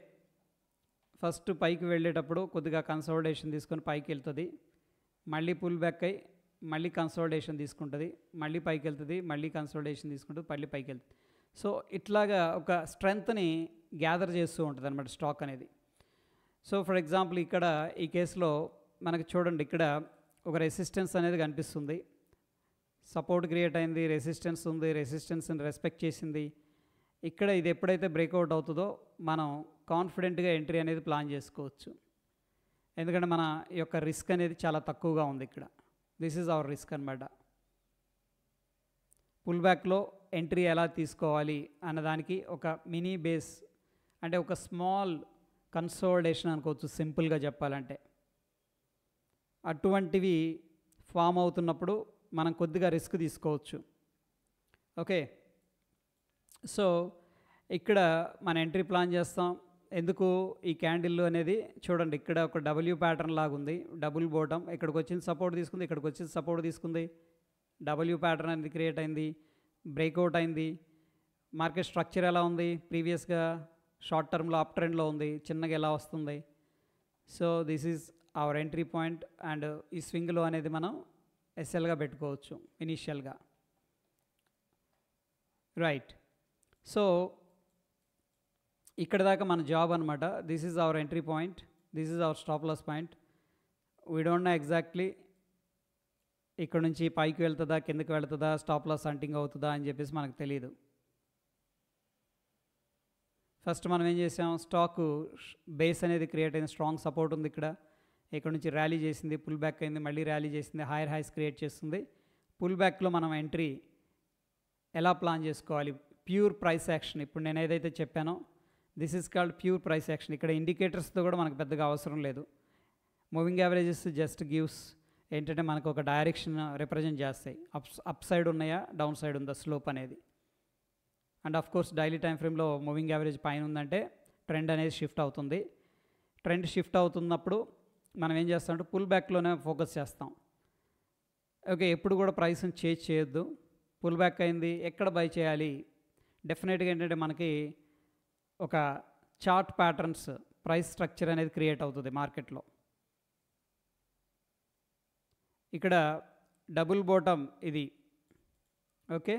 ఫస్ట్ పైకి వెళ్ళేటప్పుడు కొద్దిగా కన్సాలిడేషన్ తీసుకొని పైకి వెళ్తుంది, మళ్ళీ పుల్ బ్యాక్ అయ్యి మళ్ళీ కన్సాలిడేషన్ తీసుకుంటుంది, మళ్ళీ పైకి వెళ్తుంది, మళ్ళీ కన్సాలిడేషన్ తీసుకుంటుంది, మళ్ళీ పైకి వెళ్తుంది. సో ఇట్లాగా ఒక స్ట్రెంగ్త్ని గ్యాదర్ చేస్తూ ఉంటుంది అనమాట స్టాక్ అనేది. సో ఫర్ ఎగ్జాంపుల్ ఇక్కడ ఈ కేసులో మనకి చూడండి, ఇక్కడ ఒక రెసిస్టెన్స్ అనేది కనిపిస్తుంది, సపోర్ట్ క్రియేట్ అయింది, రెసిస్టెన్స్ ఉంది, రెసిస్టెన్స్ని రెస్పెక్ట్ చేసింది. ఇక్కడ ఇది ఎప్పుడైతే బ్రేక్అవుట్ అవుతుందో మనం కాన్ఫిడెంట్గా ఎంట్రీ అనేది ప్లాన్ చేసుకోవచ్చు, ఎందుకంటే మన యొక్క రిస్క్ అనేది చాలా తక్కువగా ఉంది ఇక్కడ. దిస్ ఈజ్ అవర్ రిస్క్ అనమాట. పుల్ బ్యాక్లో ఎంట్రీ ఎలా తీసుకోవాలి అన్నదానికి ఒక మినీ బేస్, అంటే ఒక స్మాల్ కన్సోలిడేషన్ అనుకోవచ్చు సింపుల్గా చెప్పాలంటే. అటువంటివి ఫామ్ అవుతున్నప్పుడు మనం కొద్దిగా రిస్క్ తీసుకోవచ్చు. ఓకే, సో ఇక్కడ మన ఎంట్రీ ప్లాన్ చేస్తాం. ఎందుకు ఈ క్యాండిల్ అనేది చూడండి, ఇక్కడ ఒక డబ్ల్యూ ప్యాటర్న్ లాగా ఉంది, డబుల్ బాటమ్, ఇక్కడికి వచ్చింది సపోర్ట్ తీసుకుంది, ఇక్కడికి వచ్చింది సపోర్ట్ తీసుకుంది, డబ్ల్యూ ప్యాటర్న్ అనేది క్రియేట్ అయింది, బ్రేక్అవుట్ అయింది. మార్కెట్ స్ట్రక్చర్ ఎలా ఉంది, ప్రీవియస్గా షార్ట్ టర్మ్లో అప్ ట్రెండ్లో ఉంది, చిన్నగా ఎలా వస్తుంది. So this is our entry point. And ఈ స్వింగ్లో అనేది మనం ఎస్ఎల్గా పెట్టుకోవచ్చు ఇనీషియల్గా. రైట్, సో ఇక్కడ దాకా మన జాబ్ అనమాట. This is our entry point, this is our stop loss point. We don't know exactly ఇక్కడ నుంచి పైకి వెళ్తుందా కిందకి వెళ్తుందా, స్టాప్ లాస్ హంటింగ్ అవుతుందా అని చెప్పేసి మనకు తెలియదు. ఫస్ట్ మనం ఏం చేసాం, స్టాక్ బేస్ అనేది క్రియేట్ అయింది, స్ట్రాంగ్ సపోర్ట్ ఉంది ఇక్కడ నుంచి ర్యాలీ చేసింది, పుల్ బ్యాక్ అయింది, మళ్ళీ ర్యాలీ చేసింది, హైయర్ హైస్ క్రియేట్ చేస్తుంది. పుల్ బ్యాక్లో మనం ఎంట్రీ ఎలా ప్లాన్ చేసుకోవాలి, ప్యూర్ ప్రైస్ యాక్షన్. ఇప్పుడు నేను ఏదైతే చెప్పానో this is called pure price action. ఇక్కడ ఇండికేటర్స్తో కూడా మనకు పెద్దగా అవసరం లేదు. మూవింగ్ యావరేజెస్ జస్ట్ గివ్స్ ఏంటంటే మనకు ఒక డైరెక్షన్ రిప్రజెంట్ చేస్తాయి, అప్ సైడ్ ఉన్నాయా డౌన్ సైడ్ ఉందా స్లోప్ అనేది. And of course daily time ఫ్రేమ్లో మూవింగ్ యావరేజ్ పైన ఉందంటే ట్రెండ్ అనేది షిఫ్ట్ అవుతుంది. ట్రెండ్ షిఫ్ట్ అవుతున్నప్పుడు మనం ఏం చేస్తామంటే పుల్ బ్యాక్లోనే ఫోకస్ చేస్తాం. ఓకే, ఎప్పుడు కూడా ప్రైస్ని చేంజ్ చేయొద్దు. పుల్ బ్యాక్ అయింది, ఎక్కడ బై చేయాలి, డెఫినెట్గా ఏంటంటే మనకి ఒక చార్ట్ ప్యాటర్న్స్ ప్రైస్ స్ట్రక్చర్ అనేది క్రియేట్ అవుతుంది మార్కెట్లో. ఇక్కడ డబుల్ బాటమ్ ఇది. ఓకే,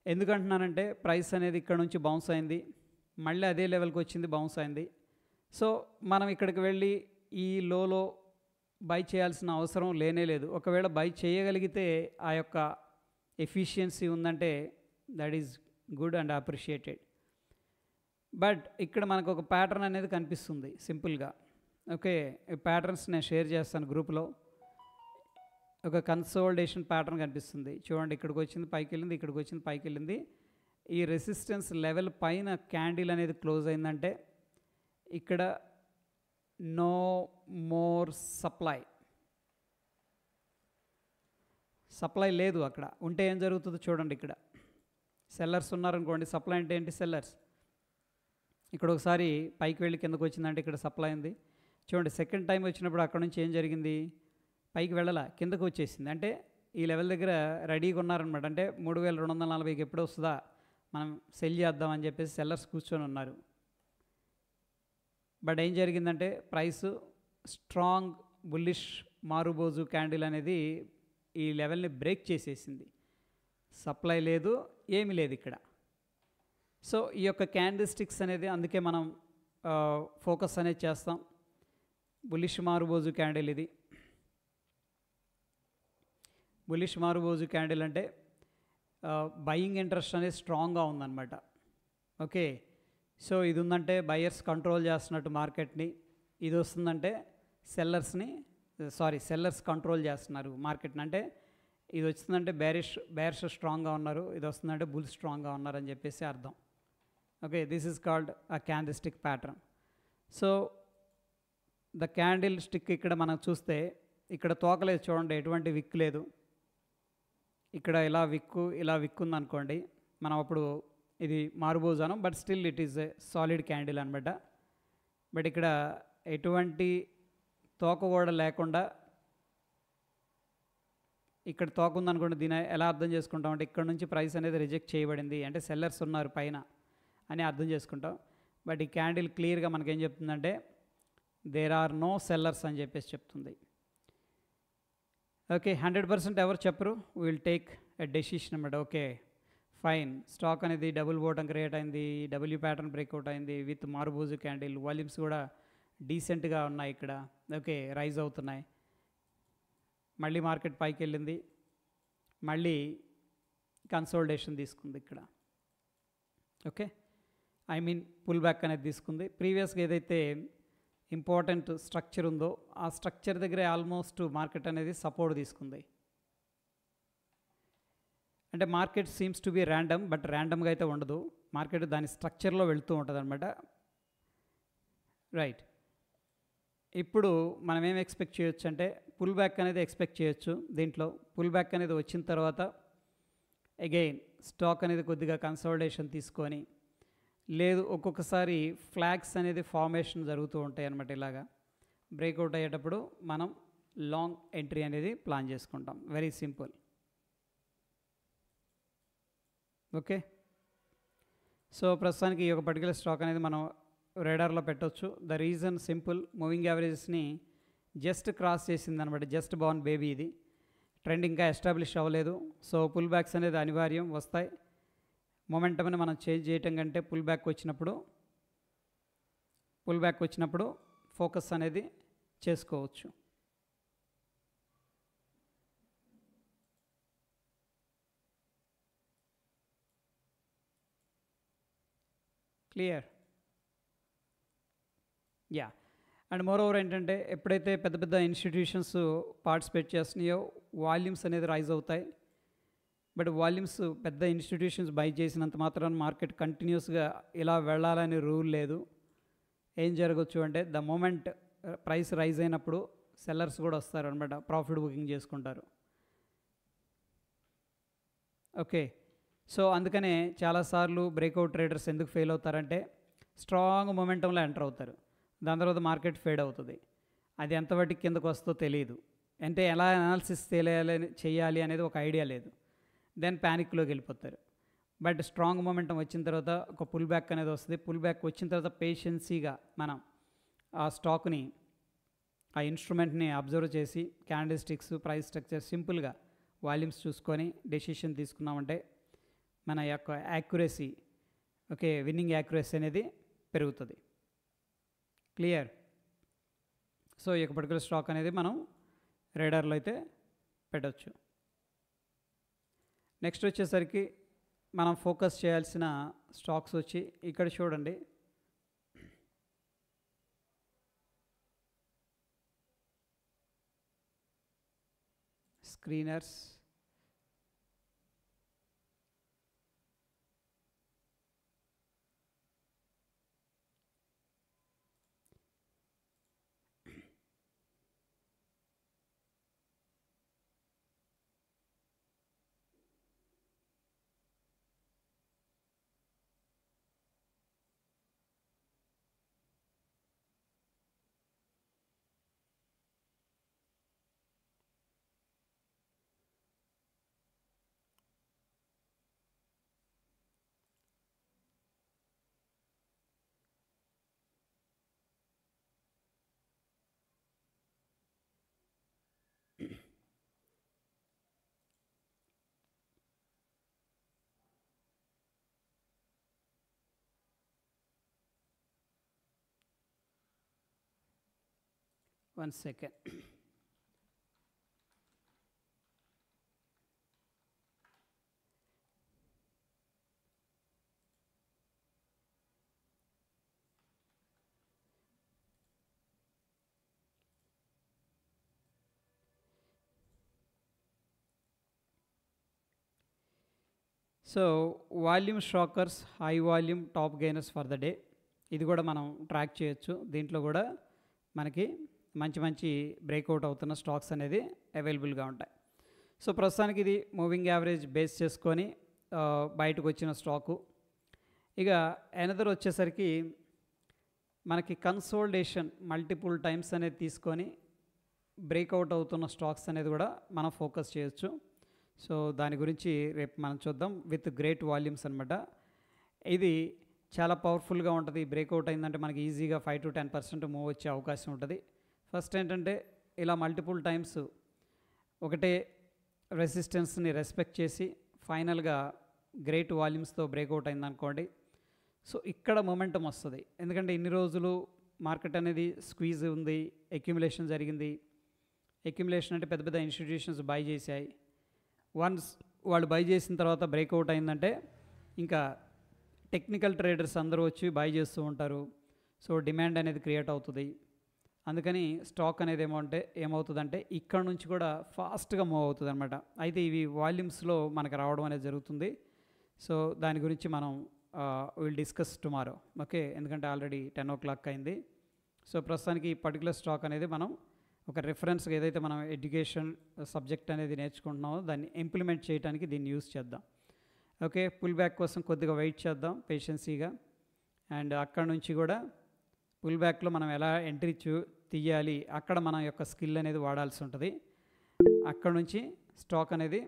ఎందుకంటున్నానంటే ప్రైస్ అనేది ఇక్కడ నుంచి బౌన్స్ అయింది, మళ్ళీ అదే లెవెల్కి వచ్చింది, బౌన్స్ అయింది. సో మనం ఇక్కడికి వెళ్ళి ఈ లోలో బై చేయాల్సిన అవసరం లేనే లేదు. ఒకవేళ బై చేయగలిగితే ఆ యొక్క ఎఫిషియన్సీ ఉందంటే that is good and appreciated. But ఇక్కడ మనకు ఒక ప్యాటర్న్ అనేది కనిపిస్తుంది సింపుల్గా. ఓకే, ఈ ప్యాటర్న్స్ నేను షేర్ చేస్తాను గ్రూప్లో. ఒక కన్సోలిడేషన్ ప్యాటర్న్ కనిపిస్తుంది చూడండి, ఇక్కడికి వచ్చింది పైకి వెళ్ళింది, ఇక్కడికి వచ్చింది పైకి వెళ్ళింది. ఈ రెసిస్టెన్స్ లెవెల్ పైన క్యాండిల్ అనేది క్లోజ్ అయిందంటే ఇక్కడ నో మోర్ సప్లై లేదు. అక్కడ ఉంటే ఏం జరుగుతుందో చూడండి, ఇక్కడ సెల్లర్స్ ఉన్నారనుకోండి, సప్లై అంటే ఏంటి, సెల్లర్స్. ఇక్కడ ఒకసారి పైకి వెళ్ళి కిందకు వచ్చిందంటే ఇక్కడ సప్లై ఉంది. చూడండి, సెకండ్ టైం వచ్చినప్పుడు అక్కడ నుంచి ఏం జరిగింది, పైకి వెళ్ళాల కిందకు వచ్చేసింది. అంటే ఈ లెవెల్ దగ్గర రెడీగా ఉన్నారనమాట. అంటే 3240కి ఎప్పుడు వస్తుందా మనం సెల్ చేద్దామని చెప్పేసి సెల్లర్స్ కూర్చొని ఉన్నారు. బట్ ఏం జరిగిందంటే ప్రైస్ స్ట్రాంగ్ బుల్లిష్ మారుబోజు క్యాండిల్ అనేది ఈ లెవెల్ని బ్రేక్ చేసేసింది. సప్లై లేదు, ఏమీ లేదు ఇక్కడ. సో ఈ యొక్క క్యాండిల్ స్టిక్స్ అనేది అందుకే మనం ఫోకస్ అనేది చేస్తాం. బుల్లిష్ మారుబోజు క్యాండిల్ ఇది. బుల్లిష్ మారుబోజు క్యాండిల్ అంటే బయింగ్ ఇంట్రెస్ట్ అనేది స్ట్రాంగ్గా ఉందన్నమాట. ఓకే, సో ఇది ఉందంటే బయర్స్ కంట్రోల్ చేస్తున్నట్టు మార్కెట్ని, ఇది వస్తుందంటే సెల్లర్స్ కంట్రోల్ చేస్తున్నారు మార్కెట్ని. అంటే ఇది వచ్చిందంటే బేర్స్ స్ట్రాంగ్గా ఉన్నారు, ఇది వస్తుందంటే బుల్స్ స్ట్రాంగ్గా ఉన్నారని చెప్పేసి అర్థం. Okay, this is called a candle stick pattern. So the candle stick ఇక్కడ మనం చూస్తే ఇక్కడ తోకలేదు చూడండి, ఎటువంటి విక్ లేదు. ఇక్కడ ఇలా విక్కు ఉందనుకోండి, మనం అప్పుడు ఇది మారుబోజాను, but still it is a solid candle అనమాట. బట్ ఇక్కడ ఎటువంటి తోక కూడా లేకుండా ఇక్కడ తోక ఉందనుకోండి, దీన్ని ఎలా అర్థం చేసుకుంటాం అంటే ఇక్కడ నుంచి ప్రైస్ అనేది రిజెక్ట్ చేయబడింది, అంటే సెల్లర్స్ ఉన్నారు పైన అని అర్థం చేసుకుంటాం. బట్ ఈ క్యాండిల్ క్లియర్గా మనకేం చెప్తుందంటే దేర్ ఆర్ నో సెల్లర్స్ అని చెప్పేసి చెప్తుంది. ఓకే, 100% ఎవరు చెప్పరు, విల్ టేక్ ఎ డెసిషన్ అన్నమాట. Okay, fine. స్టాక్ అనేది డబుల్ బాటమ్ క్రియేట్ అయింది, డబ్ల్యూ ప్యాటర్న్ బ్రేక్అవుట్ అయింది విత్ మారుబోజు క్యాండిల్. వాల్యూమ్స్ కూడా డీసెంట్గా ఉన్నాయి ఇక్కడ. ఓకే, రైజ్ అవుతున్నాయి. మళ్ళీ మార్కెట్ పైకి వెళ్ళింది, మళ్ళీ కన్సోలిడేషన్ తీసుకుంది ఇక్కడ. Okay, I mean pull back అనేది తీసుకుంది. ప్రీవియస్గా ఏదైతే ఇంపార్టెంట్ స్ట్రక్చర్ ఉందో ఆ స్ట్రక్చర్ దగ్గరే ఆల్మోస్ట్ మార్కెట్ అనేది సపోర్ట్ తీసుకుంది. అంటే market seems to be random, but ర్యాండమ్గా అయితే ఉండదు. మార్కెట్ దాని స్ట్రక్చర్లో వెళ్తూ ఉంటుంది అనమాట. రైట్, ఇప్పుడు మనం ఏం ఎక్స్పెక్ట్ చేయొచ్చు అంటే పుల్ బ్యాక్ అనేది ఎక్స్పెక్ట్ చేయొచ్చు. దీంట్లో పుల్ బ్యాక్ అనేది వచ్చిన తర్వాత అగైన్ స్టాక్ అనేది కొద్దిగా కన్సోలిడేషన్ తీసుకొని, లేదు ఒక్కొక్కసారి ఫ్లాగ్స్ అనేది ఫార్మేషన్ జరుగుతూ ఉంటాయి అన్నమాట. ఇలాగా బ్రేక్అవుట్ అయ్యేటప్పుడు మనం లాంగ్ ఎంట్రీ అనేది ప్లాన్ చేసుకుంటాం. Very simple. ఓకే, సో ప్రస్తుతానికి ఈ ఒక పర్టికులర్ స్టాక్ అనేది మనం రేడార్లో పెట్టవచ్చు. ద రీజన్ సింపుల్, మూవింగ్ యావరేజెస్ని జస్ట్ క్రాస్ చేసింది అనమాట. జస్ట్ బాన్ బేబీ ఇది. ట్రెండ్ ఇంకా ఎస్టాబ్లిష్ అవ్వలేదు. సో పుల్ బ్యాక్స్ అనేది అనివార్యం, వస్తాయి. మొమెంటమ్ని మనం చేంజ్ చేయటం కంటే పుల్ బ్యాక్ వచ్చినప్పుడు ఫోకస్ అనేది చేసుకోవచ్చు. Clear? Yeah. And more over ఏంటంటే ఎప్పుడైతే పెద్ద పెద్ద ఇన్స్టిట్యూషన్స్ పార్టిసిపేట్ చేస్తున్నాయో వాల్యూమ్స్ అనేది రైజ్ అవుతాయి. బట్ వాల్యూమ్స్ పెద్ద ఇన్స్టిట్యూషన్స్ బై చేసినంత మాత్రాన మార్కెట్ కంటిన్యూస్గా ఇలా వెళ్ళాలని రూల్ లేదు. ఏం జరగచ్చు అంటే ద మూమెంట్ ప్రైస్ రైజ్ అయినప్పుడు సెల్లర్స్ కూడా వస్తారు అనమాట, ప్రాఫిట్ బుకింగ్ చేసుకుంటారు. ఓకే, సో అందుకనే చాలాసార్లు బ్రేక్అవుట్ ట్రేడర్స్ ఎందుకు ఫెయిల్ అవుతారంటే స్ట్రాంగ్ మొమెంటంలో ఎంటర్ అవుతారు, దాని తర్వాత మార్కెట్ ఫేడ్ అవుతుంది. అది ఎంతవరకు కిందకు వస్తుందో తెలియదు. అంటే ఎలా అనాలిసిస్ చేయాలి అనేది ఒక ఐడియా లేదు. దెన్ ప్యానిక్లోకి వెళ్ళిపోతారు. బట్ స్ట్రాంగ్ మొమెంటం వచ్చిన తర్వాత ఒక పుల్ బ్యాక్ అనేది వస్తుంది. పుల్ బ్యాక్ వచ్చిన తర్వాత పేషెన్సీగా మనం ఆ స్టాక్ని, ఆ ఇన్స్ట్రుమెంట్ని అబ్జర్వ్ చేసి క్యాండిల్ స్టిక్స్, ప్రైస్ స్ట్రక్చర్ సింపుల్గా వాల్యూమ్స్ చూసుకొని డెసిషన్ తీసుకున్నామంటే మన యొక్క యాక్యురసీ, ఓకే, విన్నింగ్ యాక్యురసీ అనేది పెరుగుతుంది. క్లియర్? సో ఈ యొక్క పర్టికులర్ స్టాక్ అనేది మనం రేడార్లో అయితే పెట్టవచ్చు. నెక్స్ట్ వచ్చేసరికి మనం ఫోకస్ చేయాల్సిన స్టాక్స్ వచ్చి ఇక్కడ చూడండి. Screeners, one second. So volume shockers, high volume top gainers for the day, ఇది కూడా మనం ట్రాక్ చేయొచ్చు. దీంట్లో కూడా మనకి మంచి మంచి బ్రేక్అవుట్ అవుతున్న స్టాక్స్ అనేది అవైలబుల్గా ఉంటాయి. సో ప్రస్తుతానికి ఇది మూవింగ్ యావరేజ్ బేస్ చేసుకొని బయటకు వచ్చిన స్టాకు. ఇక ఎనదర్ వచ్చేసరికి మనకి కన్సోలిడేషన్ మల్టిపుల్ టైమ్స్ అనేది తీసుకొని బ్రేక్అవుట్ అవుతున్న స్టాక్స్ అనేది కూడా మనం ఫోకస్ చేయొచ్చు. సో దాని గురించి రేపు మనం చూద్దాం విత్ గ్రేట్ వాల్యూమ్స్ అనమాట. ఇది చాలా పవర్ఫుల్గా ఉంటుంది. బ్రేక్అవుట్ అయిందంటే మనకి ఈజీగా 5 to 10% మూవ్ వచ్చే అవకాశం ఉంటుంది. ఫస్ట్ ఏంటంటే ఇలా మల్టిపుల్ టైమ్స్ ఒకటే రెసిస్టెన్స్ని రెస్పెక్ట్ చేసి ఫైనల్గా గ్రేట్ వాల్యూమ్స్తో బ్రేక్అవుట్ అయింది అనుకోండి, సో ఇక్కడ మొమెంటం వస్తుంది. ఎందుకంటే ఇన్ని రోజులు మార్కెట్ అనేది స్క్వీజ్ ఉంది, అక్యుములేషన్ జరిగింది. అక్యుములేషన్ అంటే పెద్ద పెద్ద ఇన్స్టిట్యూషన్స్ బై చేశాయి. వన్స్ వాళ్ళు బై చేసిన తర్వాత బ్రేక్అవుట్ అయిందంటే ఇంకా టెక్నికల్ ట్రేడర్స్ అందరూ వచ్చి బై చేస్తూ ఉంటారు. సో డిమాండ్ అనేది క్రియేట్ అవుతుంది. అందుకని స్టాక్ అనేది ఏమవుతుందంటే ఇక్కడ నుంచి కూడా ఫాస్ట్గా మూవ్ అవుతుంది అనమాట. అయితే ఇవి వాల్యూమ్స్లో మనకు రావడం అనేది జరుగుతుంది. సో దాని గురించి మనం విల్ డిస్కస్ టుమారో. ఓకే, ఎందుకంటే ఆల్రెడీ 10 o'clock అయింది. సో ప్రస్తుతానికి ఈ పర్టికులర్ స్టాక్ అనేది మనం ఒక రిఫరెన్స్గా ఏదైతే మనం ఎడ్యుకేషన్ సబ్జెక్ట్ అనేది నేర్చుకుంటున్నామో దాన్ని ఇంప్లిమెంట్ చేయడానికి దీన్ని యూస్ చేద్దాం. ఓకే, పుల్ బ్యాక్ కోసం కొద్దిగా వెయిట్ చేద్దాం పేషెన్సీగా. అండ్ అక్కడ నుంచి కూడా పుల్ బ్యాక్లో మనం ఎలా ఎంట్రీ తీయాలి, అక్కడ మన యొక్క స్కిల్ అనేది వాడాల్సి ఉంటుంది. అక్కడ నుంచి స్టాక్ అనేది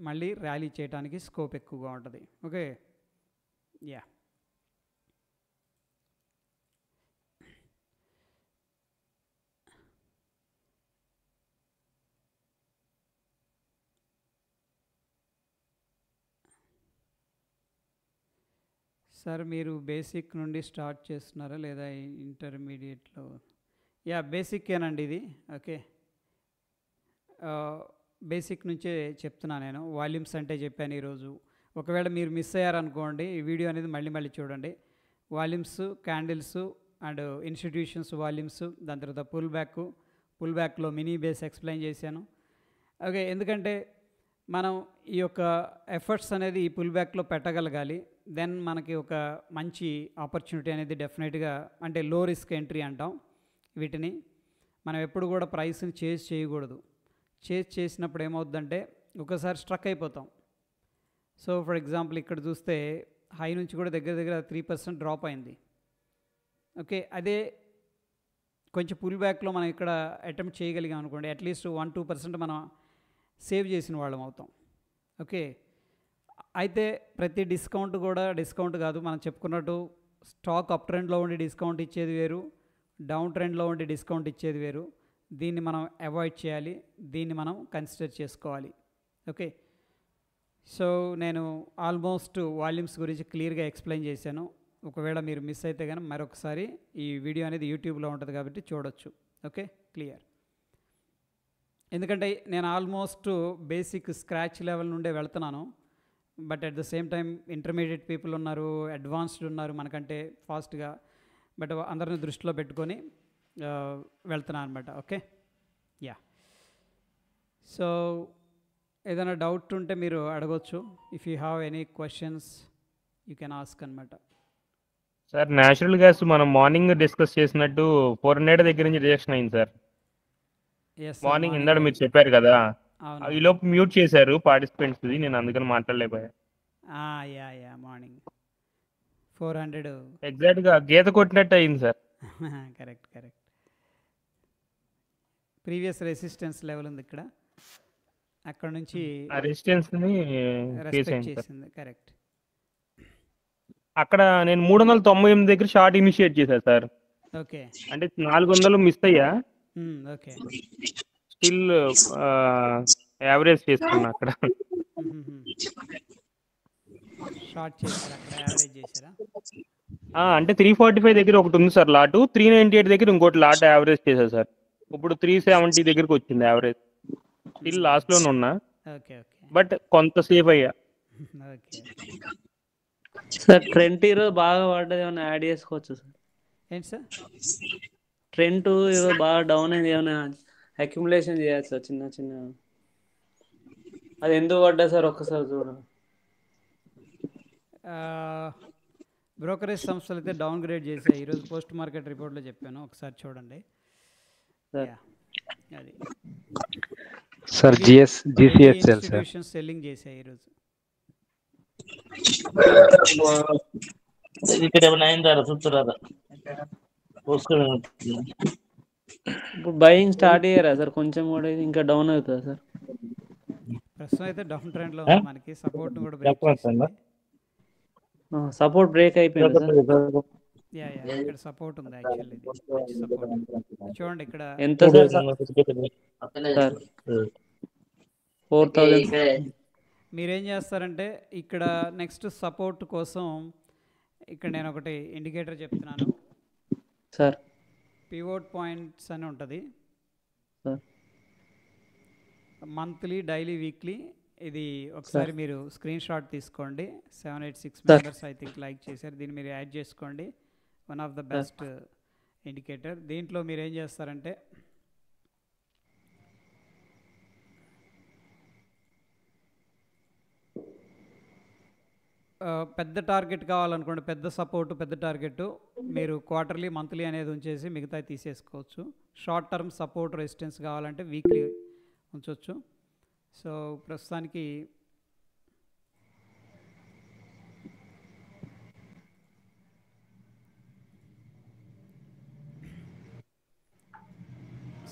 మళ్ళీ ర్యాలీ చేయడానికి స్కోప్ ఎక్కువగా ఉంటుంది. Okay, yeah. సార్ మీరు బేసిక్ నుండి స్టార్ట్ చేస్తున్నారా లేదా ఇంటర్మీడియట్లో? యా, బేసిక్కేనండి ఇది. ఓకే, బేసిక్ నుంచే చెప్తున్నా నేను. వాల్యూమ్స్ అంటే చెప్పాను ఈరోజు. ఒకవేళ మీరు మిస్ అయ్యారనుకోండి, ఈ వీడియో అనేది మళ్ళీ చూడండి. Volumes, candles and institutions volumes, దాని తర్వాత పుల్ బ్యాక్లో మినీ బేస్ ఎక్స్ప్లెయిన్ చేశాను. ఓకే, ఎందుకంటే మనం ఈ యొక్క ఎఫర్ట్స్ అనేది ఈ పుల్ బ్యాక్లో పెట్టగలగాలి. దెన్ మనకి ఒక మంచి ఆపర్చునిటీ అనేది డెఫినెట్గా, అంటే లో రిస్క్ ఎంట్రీ అంటాం వీటిని. మనం ఎప్పుడు కూడా ప్రైస్ని చేజ్ చేయకూడదు. చేజ్ చేసినప్పుడు ఏమవుతుందంటే ఒకసారి స్ట్రక్ అయిపోతాం. సో ఫర్ ఎగ్జాంపుల్ ఇక్కడ చూస్తే హై నుంచి కూడా దగ్గర 3% డ్రాప్ అయింది. ఓకే, అదే కొంచెం పుల్ బ్యాక్లో మనం ఇక్కడ అటెంప్ట్ చేయగలిగాం అనుకోండి, అట్లీస్ట్ 1-2% మనం సేవ్ చేసిన వాళ్ళం అవుతాం. ఓకే, అయితే ప్రతి డిస్కౌంట్ కూడా డిస్కౌంట్ కాదు. మనం చెప్పుకున్నట్టు స్టాక్ అప్ ట్రెండ్లో ఉండి డిస్కౌంట్ ఇచ్చేది వేరు, డౌన్ ట్రెండ్లో ఉండి డిస్కౌంట్ ఇచ్చేది వేరు. దీన్ని మనం అవాయిడ్ చేయాలి, దీన్ని మనం కన్సిడర్ చేసుకోవాలి. ఓకే, సో నేను ఆల్మోస్ట్ వాల్యూమ్స్ గురించి క్లియర్గా ఎక్స్ప్లెయిన్ చేశాను. ఒకవేళ మీరు మిస్ అయితే కానీ మరొకసారి ఈ వీడియో అనేది యూట్యూబ్లో ఉంటుంది కాబట్టి చూడొచ్చు. Okay, clear. ఎందుకంటే నేను ఆల్మోస్ట్ బేసిక్ స్క్రాచ్ లెవెల్ నుండే వెళ్తున్నాను. But at the same time intermediate people ఉన్నారు, అడ్వాన్స్డ్ ఉన్నారు మనకంటే ఫాస్ట్గా. బట్ అందరిని దృష్టిలో పెట్టుకొని వెళ్తున్నాను అనమాట. Okay, yeah. సో ఏదైనా డౌట్ ఉంటే మీరు అడగొచ్చు. If you have any questions you can ask అనమాట. సార్ న్యాచురల్ గ్యాస్ మనం మార్నింగ్ డిస్కస్ చేసినట్టు 400 దగ్గర నుంచి రిజెక్షన్ అయింది సార్. మార్నింగ్ ఇందాక మీరు చెప్పారు కదా, ఈ లోపు మ్యూట్ చేశారు పార్టిసిపెంట్స్, నేను అందుకని మాట్లాడలేకపోయా. యా మార్నింగ్ 400 ఎగ్జాక్ట్గా గీత కొట్టినట్టు అయింది sir. Correct. Previous resistance level ఉంది ఇక్కడ, అక్కడ నుంచి రెసిస్టెన్స్ ని చేసింది. కరెక్ట్. అక్కడ నేను 398 దగ్గర షార్ట్ ఇనిషియేట్ చేశాను సార్. ఓకే, అంటే 400 మిస్ అయ్యా. ఓకే, స్టిల్ యావరేజ్ చేసుకున్నా అక్కడ. షార్ట్ చేశారా అక్కడ, యావరేజ్ చేశారా? అంటే 345 దగ్గర ఒకటి ఉంది సార్ లాటు, 398 దగ్గర ఇంకోటి లాట్ యావరేజ్ చేశారు సార్. ఇప్పుడు 370 దగ్గరకు వచ్చింది యావరేజ్. స్టిల్ లాస్ట్ లోనే ఉన్నా, బట్ కొంత సేఫ్ అయ్యా. సార్ ట్రెంట్ ఈరోజు బాగా పడ్డది, ఏమైనా యాడ్ చేసుకోవచ్చు సార్? ఏంటి సార్? ట్రెంట్ ఈరోజు బాగా డౌన్ అయింది, ఏమైనా అక్యుములేషన్ చేయాలి సార్ చిన్న అది ఎందుకు పడ్డా సార్ ఒక్కసారి చూడండి. బ్రోకరేజ్ సంస్థలు అయితే డౌన్ గ్రేడ్ చేశాయి ఈరోజు, పోస్ట్ మార్కెట్ రిపోర్ట్లో చెప్పాను, ఒకసారి చూడండి. అది సార్ ఇన్స్టిట్యూషన్ సెల్లింగ్ చేశాయి ఈరోజు. ఇప్పుడు బయింగ్ స్టార్ట్ అయ్యారా సార్? కొంచెం కూడా ఇంకా డౌన్ అవుతుందా సార్? ప్రస్తుతం అయితే డౌన్ ట్రెండ్ లో ఉంది, మనకి సపోర్ట్ కూడా బ్రేక్ చేసింది. సపోర్ట్ బ్రేక్ అయిపోయింది సార్. యా ఇక్కడ సపోర్ట్ ఉంది యాక్చువల్లీ, ఇది సపోర్ట్ చూడండి ఇక్కడ ఎంత సార్? 4000 మీరేం చేస్తారంటే ఇక్కడ నెక్స్ట్ సపోర్ట్ కోసం ఇక్కడ నేను ఒకటి ఇండికేటర్ చెప్తున్నాను సార్. పివోట్ పాయింట్స్ అని ఉంటుంది సార్. Monthly, daily, weekly. ఇది ఒకసారి సార్. మీరు స్క్రీన్ షాట్ తీసుకోండి. 786 sir. Members I think like చేశారు. దీన్ని మీరు యాడ్ చేసుకోండి. One of the best indicator. దీంట్లో మీరు ఏం చేస్తారంటే పెద్ద టార్గెట్ కావాలనుకోండి, పెద్ద సపోర్టు, పెద్ద టార్గెట్ మీరు క్వార్టర్లీ, మంత్లీ అనేది ఉంచేసి మిగతా తీసేసుకోవచ్చు. షార్ట్ టర్మ్ సపోర్ట్, రెసిస్టెన్స్ కావాలంటే వీక్లీ ఉంచవచ్చు. సో ప్రస్తుతానికి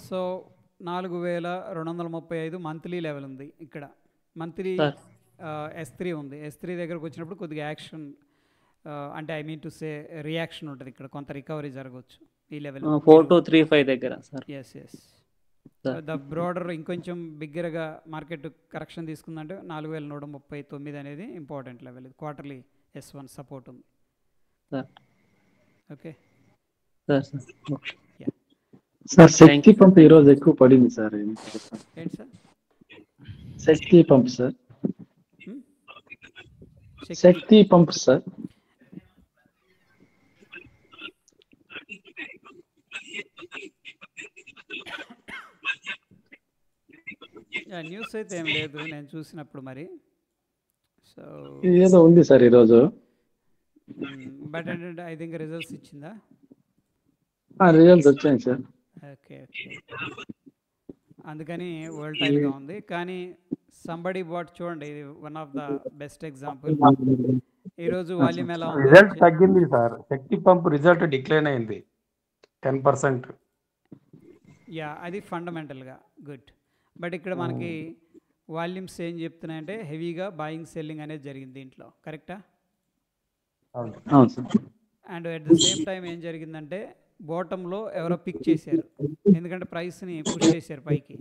సో 4235 మంత్లీ లెవెల్ ఉంది ఇక్కడ. మంత్లీ S3 ఉంది. S3 దగ్గరకు వచ్చినప్పుడు కొద్దిగా యాక్షన్, అంటే I mean to say reaction ఉంటుంది. ఇక్కడ కొంత రికవరీ జరగవచ్చు ఈ లెవెల్ 4235 దగ్గర సార్. ఎస్ ద బ్రాడర్ ఇంకొంచెం బిగ్గరగా మార్కెట్ కరెక్షన్ తీసుకుందంటే 4139 అనేది ఇంపార్టెంట్ లెవెల్. ఇది క్వార్టర్లీ S1 సపోర్ట్ ఉంది. ఓకే సార్ శక్తి పంప్ ఈరోజు ఎక్కువ పడింది సార్. ఏంటి సార్? శక్తి పంప్ సార్. శక్తి పంప్ సార్. న్యూస్ అయితే ఏం లేదు నేను చూసినప్పుడు. మరి సో ఏదో ఉంది సార్ ఈరోజు. బట్ ఏంటంటే ఐ థింక్ రిజల్ట్స్ ఇచ్చిందా? రిజల్ట్స్ వచ్చాయి సార్. ఓకే అందుకని వోల్టైల్గా ఉంది. కానీ సంబడి బాట్ చూడండి, ఇది one of the best example. ఈరోజు వాల్యూమ్ ఎలా ఉంది? రిజల్ట్ తగ్గింది సార్. శక్తి పంప్ రిజల్ట్ డిక్లైన్ అయింది 10%. యా, అది ఫండమెంటల్గా గుడ్. బట్ ఇక్కడ మనకి వాల్యూమ్స్ ఏం చెప్తున్నాయంటే హెవీగా బాయింగ్, సెల్లింగ్ అనేది జరిగింది దీంట్లో. కరెక్టా? And at the same time ఏం జరిగిందంటే బాటంలో ఎవరో పిక్ చేశారు, ఎందుకంటే ప్రైస్ని పుష్ చేశారు పైకి.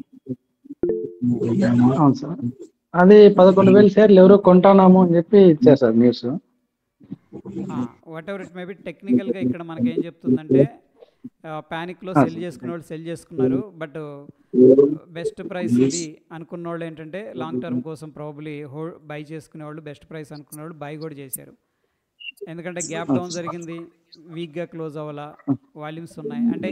అవును సార్. అది 11,000 షేర్లు ఎవరో కొంటానాము అని చెప్పి ఇచ్చారు sir news. What ever it may be, టెక్నికల్గా ఇక్కడ మనకి ఏం చెప్తుందంటే ప్యానిక్లో సెల్ చేసుకునే వాళ్ళు సెల్ చేసుకున్నారు. బట్ బెస్ట్ ప్రైస్ ఇది అనుకున్న వాళ్ళు ఏంటంటే లాంగ్ టర్మ్ కోసం ప్రాబబ్లీ బై చేసుకునే వాళ్ళు, బెస్ట్ ప్రైస్ అనుకునే వాళ్ళు బై కూడా చేశారు. ఎందుకంటే గ్యాప్ డౌన్ జరిగింది, వీక్గా క్లోజ్ అవ్వాలా, వాల్యూమ్స్ ఉన్నాయి అంటే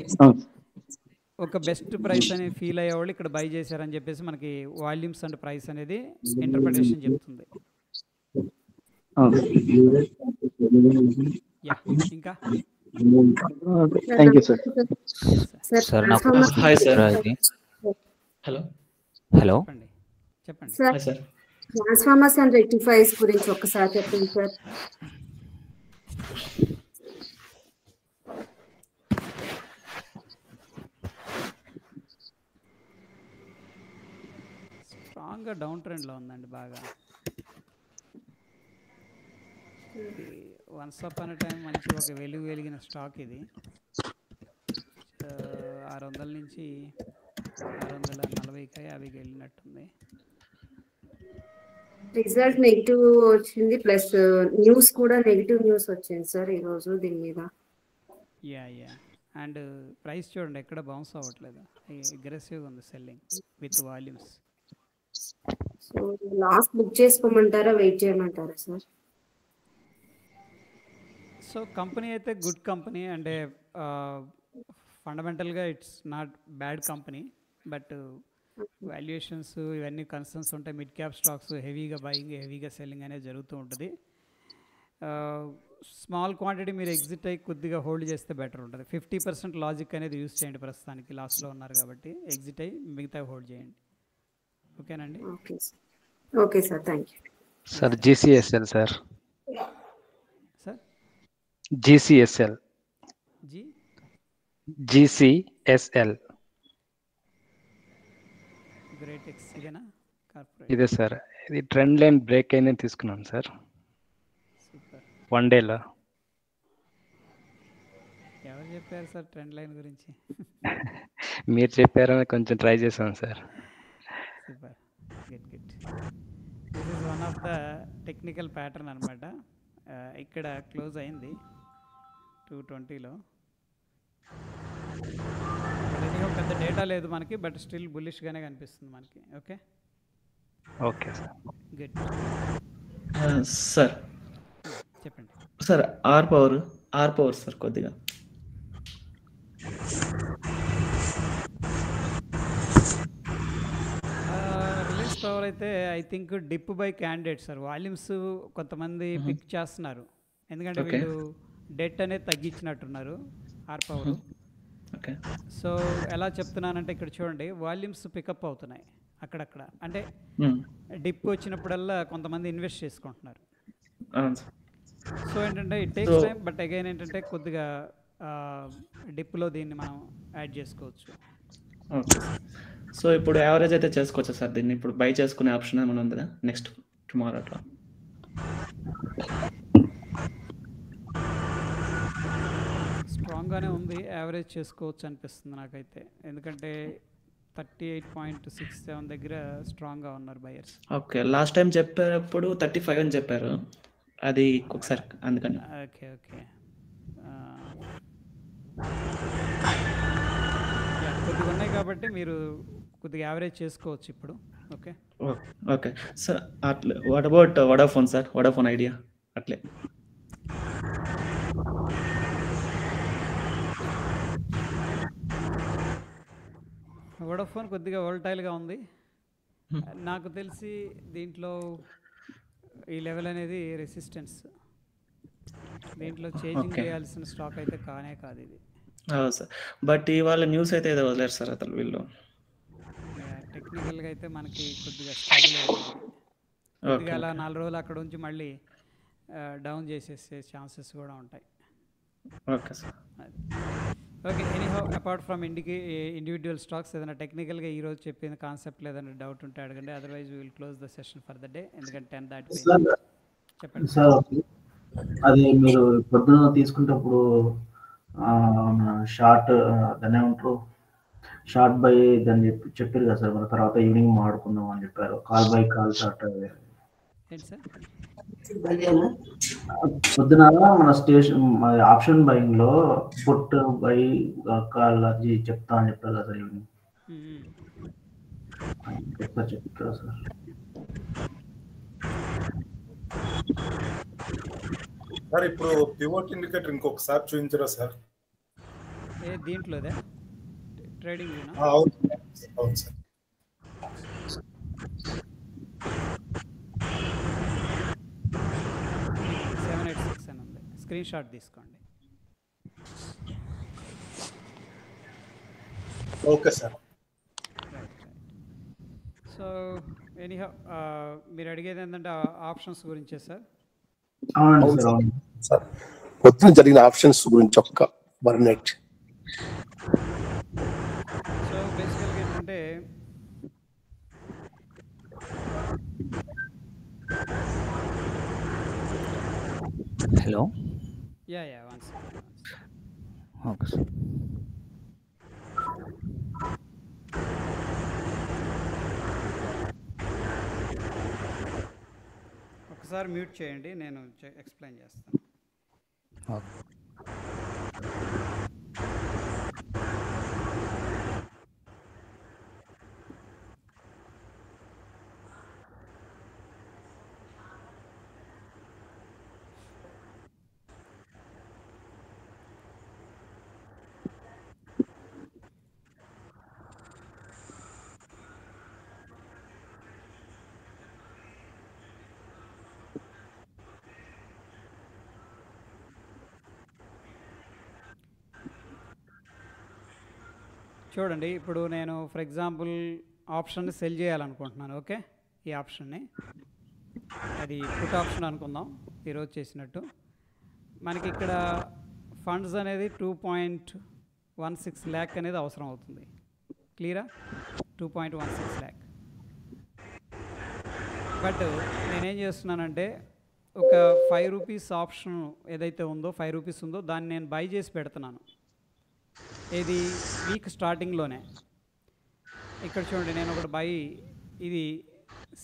ఒక బెస్ట్ ప్రైస్ అని ఫీల్ అయ్యేవాళ్ళు ఇక్కడ బై చేశారని చెప్పేసి మనకి వాల్యూమ్స్ అండ్ ప్రైస్ అనేది ఇంటర్ప్రిటేషన్ చెప్తుంది. ఇంకా థ్యాంక్ యూ సార్. సార్ నాకు హాయ్ సార్. హలో హలో చెప్పండి సార్. ట్రాన్స్ఫార్మర్స్ అండ్ రెక్టిఫైర్స్ గురించి ఒక్కసారి చెప్పండి సార్. స్ట్రాంగ్గా డౌన్ ట్రెండ్లో ఉందండి బాగా. వన్స్ అపాన్ టైం మంచి ఒక వెలిగిన స్టాక్ ఇది. 600 నుంచి 640కి 50కి వెళ్ళినట్టుంది. రిజల్ట్ నెగిటివ్ వచ్చింది, ప్లస్ న్యూస్ కూడా నెగిటివ్ న్యూస్ వచ్చింది సార్ ఈరోజు దీని మీద. యా అండ్ ప్రైస్ చూడండి ఎక్కడ బౌన్స్ అవ్వట్లేదు, అగ్రెసివ్గా ఉంది selling with volumes. So lost book చేసుకోమంటారా, వెయిట్ చేయమంటారా సార్? సో కంపెనీ అయితే గుడ్ కంపెనీ, అంటే ఫండమెంటల్గా it's not bad company. But valuations ఇవన్నీ కన్సర్న్స్ ఉంటాయి. మిడ్ క్యాప్ స్టాక్స్ హెవీగా బయింగ్, హెవీగా సెల్లింగ్ అనేది జరుగుతూ ఉంటుంది. స్మాల్ క్వాంటిటీ మీరు ఎగ్జిట్ అయ్యి కొద్దిగా హోల్డ్ చేస్తే బెటర్ ఉంటుంది. 50% లాజిక్ అనేది యూస్ చేయండి. ప్రస్తుతానికి లాస్ట్లో ఉన్నారు కాబట్టి ఎగ్జిట్ అయ్యి మిగతా హోల్డ్ చేయండి. ఓకేనండి? Okay sir, thank you sir. GCSL sir. Sir GCSL. GCSL great X ఇదేనా? కార్పొరేట్ ఇదే సార్. ఇది ట్రెండ్ లైన్ బ్రేక్ అయిందని తీసుకున్నాను సార్. సూపర్. 1 డేలో. ఎవరు చెప్పారు సార్ ట్రెండ్ లైన్ గురించి? మీరు చెప్పారని కొంచెం ట్రై చేశాను sir. Super, good. This is one of the technical pattern అనమాట. ఇక్కడ క్లోజ్ అయింది 220లో. పెద్ద డేటా లేదు మనకి, బట్ స్టిల్ బుల్లిష్గానే కనిపిస్తుంది మనకి. Okay okay sir. Good sir చెప్పండి సార్. ఆర్ పవర్ సార్ కొద్దిగా రిలీజ్ పవర్ అయితే I think dip by candidate sir. Volumes కొంతమంది పిక్ చేస్తున్నారు, ఎందుకంటే వీళ్ళు డెట్ అనేది తగ్గించినట్టున్నారు ఆర్ పవర్. ఓకే. సో ఎలా చెప్తున్నానంటే ఇక్కడ చూడండి, వాల్యూమ్స్ పికప్ అవుతున్నాయి అక్కడక్కడ. అంటే డిప్ వచ్చినప్పుడల్లా కొంతమంది ఇన్వెస్ట్ చేసుకుంటున్నారు. సో ఏంటంటే it takes time, but again ఏంటంటే కొద్దిగా డిప్లో దీన్ని మనం యాడ్ చేసుకోవచ్చు. ఓకే. సో ఇప్పుడు యావరేజ్ అయితే చేసుకోవచ్చా సార్ దీన్ని? ఇప్పుడు బై చేసుకునే ఆప్షన్ ఏమైనా ఉందా నెక్స్ట్ టుమారో అట్లా? స్ట్రాంగ్గానే ఉంది, యావరేజ్ చేసుకోవచ్చు అనిపిస్తుంది నాకైతే. ఎందుకంటే 38.67 దగ్గర స్ట్రాంగ్గా ఉన్నారు బయర్స్. ఓకే. లాస్ట్ టైం చెప్పేటప్పుడు 35 అని చెప్పారు, అది ఒకసారి అందుకని. Okay okay. కొద్దిగా ఉన్నాయి కాబట్టి మీరు కొద్దిగా యావరేజ్ చేసుకోవచ్చు ఇప్పుడు. Okay okay sir. అట్లే what about Vodafone sir? Vodafone Idea అట్లే. వోడాఫోన్ కొద్దిగా వోల్టైల్గా ఉంది నాకు తెలిసి. దీంట్లో ఈ లెవెల్ అనేది రెసిస్టెన్స్, దీంట్లో చేంజింగ్ చేయాల్సిన స్టాక్ అయితే కానే కాదు ఇది. సార్ బట్ ఇవాళ న్యూస్ అయితే ఏదో వదిలేరు సార్ అతను వీళ్ళు. టెక్నికల్గా అయితే మనకి కొద్దిగా స్ట్రగుల్ అవుతుంది. కొద్దిగా అలా 4 రోజులు అక్కడ ఉంచి మళ్ళీ డౌన్ చేసేసే ఛాన్సెస్ కూడా ఉంటాయి. Okay sir. Okay. Anyhow apart from individual stocks ఏదైనా టెక్నికల్గా ఈరోజు చెప్పిన కాన్సెప్ట్ ఏదైనా డౌట్ ఉంటే అడగండి, otherwise we will close the session for the day. ఎందుకంటే 10 దాటిపోయింది. చెప్పండి సార్. అది మీరు పొద్దున తీసుకునేటప్పుడు షార్ట్ దాన్ని ఏమంటారు, షార్ట్ బై దాన్ని చెప్పారు కదా సార్, మన తర్వాత ఈవినింగ్ మాడుకుందాం అని చెప్పారు. కాల్ బై కాల్ షార్ట్ ఏంటి సార్? పొద్దున మన స్టేషన్ ఆప్షన్ బయింగ్ లో పుట్ బై కాల్ అది చెప్తా అని చెప్పారు కదా సార్ ఈవినింగ్. చెప్తారా సార్? సార్ ఇప్పుడు పివోట్ ఇండికేటర్ ఇంకొకసారి చూపించరా సార్? ఏ దీంట్లోదే ట్రేడింగ్? అవును అవును సార్. 786 అని ఉంది, స్క్రీన్ షాట్ తీసుకోండి. Okay sir. సో ఎనీహౌ మీరు అడిగేది ఏంటంటే ఆప్షన్స్ గురించే సార్? సార్ పొద్దున జరిగిన ఆప్షన్స్ గురించి ఒక్క 1 మినిట్. సో బేసికల్గా ఏంటంటే hello. Yeah one second. Okay sir. ఒకసారి మ్యూట్ చేయండి, నేను ఎక్స్ప్లెయిన్ చేస్తాను. ఓకే. చూడండి, ఇప్పుడు నేను ఫర్ ఎగ్జాంపుల్ ఆప్షన్ని సెల్ చేయాలనుకుంటున్నాను. ఓకే, ఈ ఆప్షన్ని, అది పుట్ ఆప్షన్ అనుకుందాం ఈరోజు చేసినట్టు. మనకి ఇక్కడ ఫండ్స్ అనేది 2.16 lakh అనేది అవసరం అవుతుంది. క్లియరా? 2.16 lakh. బట్ నేనేం చేస్తున్నానంటే ఒక 5 రూపీస్ ఆప్షన్ ఏదైతే ఉందో 5 రూపీస్ ఉందో దాన్ని నేను బై చేసి పెడుతున్నాను. ఇది వీక్ స్టార్టింగ్లోనే. ఇక్కడ చూడండి, నేను ఒకటి బై, ఇది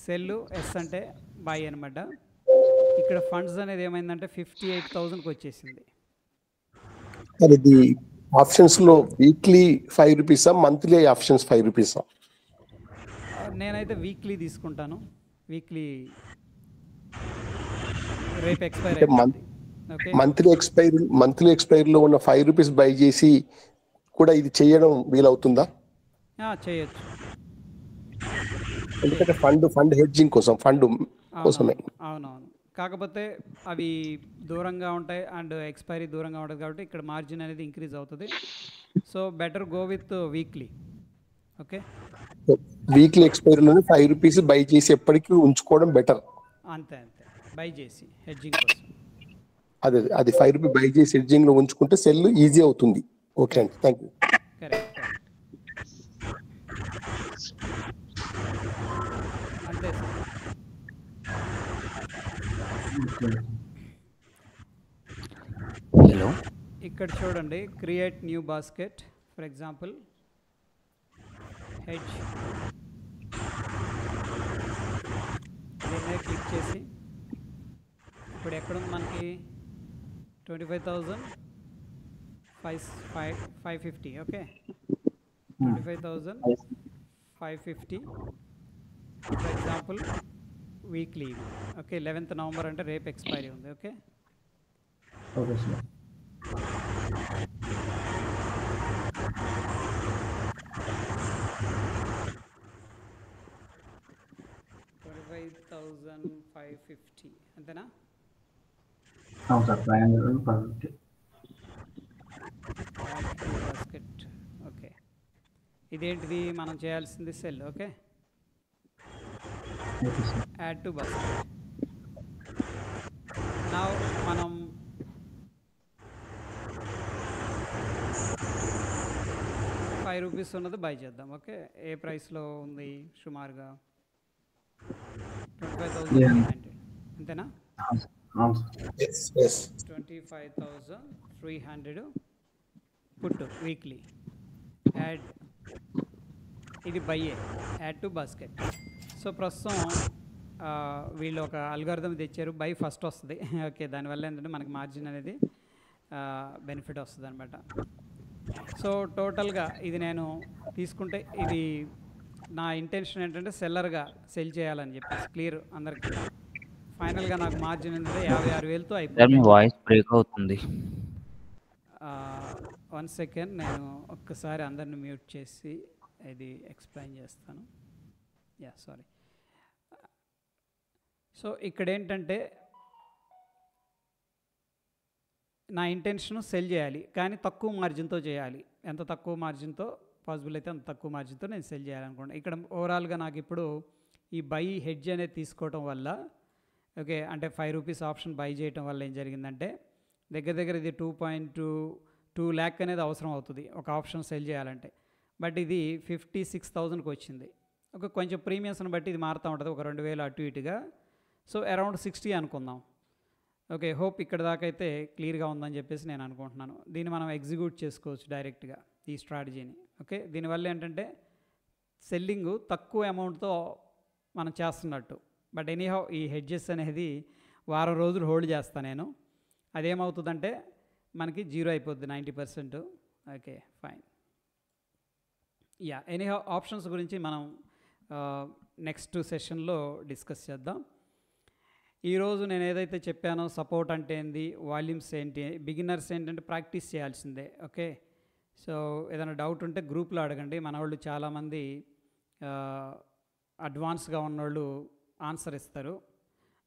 సెల్ ఎస్ అంటే బై అనమాట. ఇక్కడ ఫండ్స్ అనేది ఏమైందంటే 58,000కి వచ్చేసింది. అది ఆప్షన్స్ లో వీక్లీ ₹5 మంత్లీ ఆప్షన్స్ ₹5. నేనైతే వీక్లీ తీసుకుంటాను. వీక్లీ రేపు ఎక్స్పైర్ అయిపోయింది. ఓకే, మంత్లీ ఎక్స్పైర్ లో ఉన్న ₹5 బై చేసి కూడా ఇది చేయడం వీలవుతుందా? చేయొచ్చు. ఎందుకంటే ఫండ్ హెడ్జింగ్ కోసమే. అవునవును. కాకపోతే అవి దూరంగా ఉంటాయి అండ్ ఎక్స్పైరీ దూరంగా ఉంటుంది కాబట్టి ఇక్కడ మార్జిన్ అనేది ఇంక్రీజ్ అవుతుంది. So better go with weekly. Okay, weekly ఎక్స్పైరీలోనే ₹5 బై చేసి ఎప్పటికీ ఉంచుకోవడం బెటర్. అంతే బై చేసి హెడ్జింగ్ కోసం. అది ₹5 బై చేసి హెడ్జింగ్ లో ఉంచుకుంటే సెల్ ఈజీ అవుతుంది. ఓకే అండి, థ్యాంక్ యూ. కరెక్ట్. అంతే సార్. హలో, ఇక్కడ చూడండి, create new basket for example hedge. దీన్నే క్లిక్ చేసి ఇప్పుడు ఎక్కడుంది మనకి 25,550. Okay, 25,550 for example weekly. Okay, 11th November అంటే రేపు ఎక్స్పైరీ ఉంది. Okay, okay sir. $25,550 అంతేనా? అవును సార్, 550. బాస్కెట్. ఓకే, ఇదేంటిది మనం చేయాల్సింది cell. Okay, add to basket. నా మనం ₹5 ఉన్నది బై చేద్దాం. ఓకే, ఏ ప్రైస్లో ఉంది? సుమారుగా 25,300 అంతేనా? 25,300 పుట్ వీక్లీ. యాడ్, ఇది బయ్యే, యాడ్ టు బాస్కెట్. సో ప్రస్తుతం వీళ్ళు ఒక అల్గారిథం తెచ్చారు, బై ఫస్ట్ వస్తుంది. ఓకే, దానివల్ల ఏంటంటే మనకి మార్జిన్ అనేది బెనిఫిట్ వస్తుంది అనమాట. సో టోటల్గా ఇది నేను తీసుకుంటే ఇది నా ఇంటెన్షన్ ఏంటంటే సెల్లర్గా సెల్ చేయాలని చెప్పేసి క్లియర్ అందరికి. ఫైనల్గా నాకు మార్జిన్ అనేది 56,000తో అయిపోయింది. వాయిస్ బ్రేక్ అవుతుంది. 1 సెకండ్, నేను ఒక్కసారి అందరిని మ్యూట్ చేసి ఇది ఎక్స్ప్లెయిన్ చేస్తాను. సారీ. సో ఇక్కడ ఏంటంటే నా ఇంటెన్షన్ సెల్ చేయాలి, కానీ తక్కువ మార్జిన్తో చేయాలి. ఎంత తక్కువ మార్జిన్తో పాసిబుల్ అయితే అంత తక్కువ మార్జిన్తో నేను సెల్ చేయాలనుకుంటున్నాను. ఇక్కడ ఓవరాల్గా నాకు ఇప్పుడు ఈ బై హెడ్జ్ అనేది తీసుకోవటం వల్ల, ఓకే, అంటే ₹5 ఆప్షన్ బై చేయటం వల్ల ఏం జరిగిందంటే దగ్గర ఇది 2.2 lakh అనేది అవసరం అవుతుంది ఒక ఆప్షన్ సెల్ చేయాలంటే. బట్ ఇది 56,000కి వచ్చింది. ఓకే, కొంచెం ప్రీమియమ్స్ని బట్టి ఇది మారుతూ ఉంటుంది, ఒక 2,000 అటు ఇటుగా. సో అరౌండ్ 60 అనుకుందాం. ఓకే, హోప్ ఇక్కడ దాకా అయితే క్లియర్గా ఉందని చెప్పేసి నేను అనుకుంటున్నాను. దీన్ని మనం ఎగ్జిక్యూట్ చేసుకోవచ్చు డైరెక్ట్గా ఈ స్ట్రాటజీని. ఓకే, దీనివల్ల ఏంటంటే సెల్లింగ్ తక్కువ అమౌంట్తో మనం చేస్తున్నట్టు. బట్ ఎనీహౌ ఈ హెడ్జెస్ అనేది వారం రోజులు హోల్డ్ చేస్తాను నేను. అదేమవుతుందంటే మనకి 0 అయిపోద్ది 90%. Okay, fine. ఎనీహౌ ఆప్షన్స్ గురించి మనం నెక్స్ట్ సెషన్లో డిస్కస్ చేద్దాం. ఈరోజు నేను ఏదైతే చెప్పానో సపోర్ట్ అంటే ఏంది, వాల్యూమ్స్ ఏంటి, బిగినర్స్ ఏంటంటే ప్రాక్టీస్ చేయాల్సిందే. ఓకే, సో ఏదైనా డౌట్ ఉంటే గ్రూప్లో అడగండి. మన వాళ్ళు చాలామంది అడ్వాన్స్గా ఉన్నోళ్ళు ఆన్సర్ ఇస్తారు.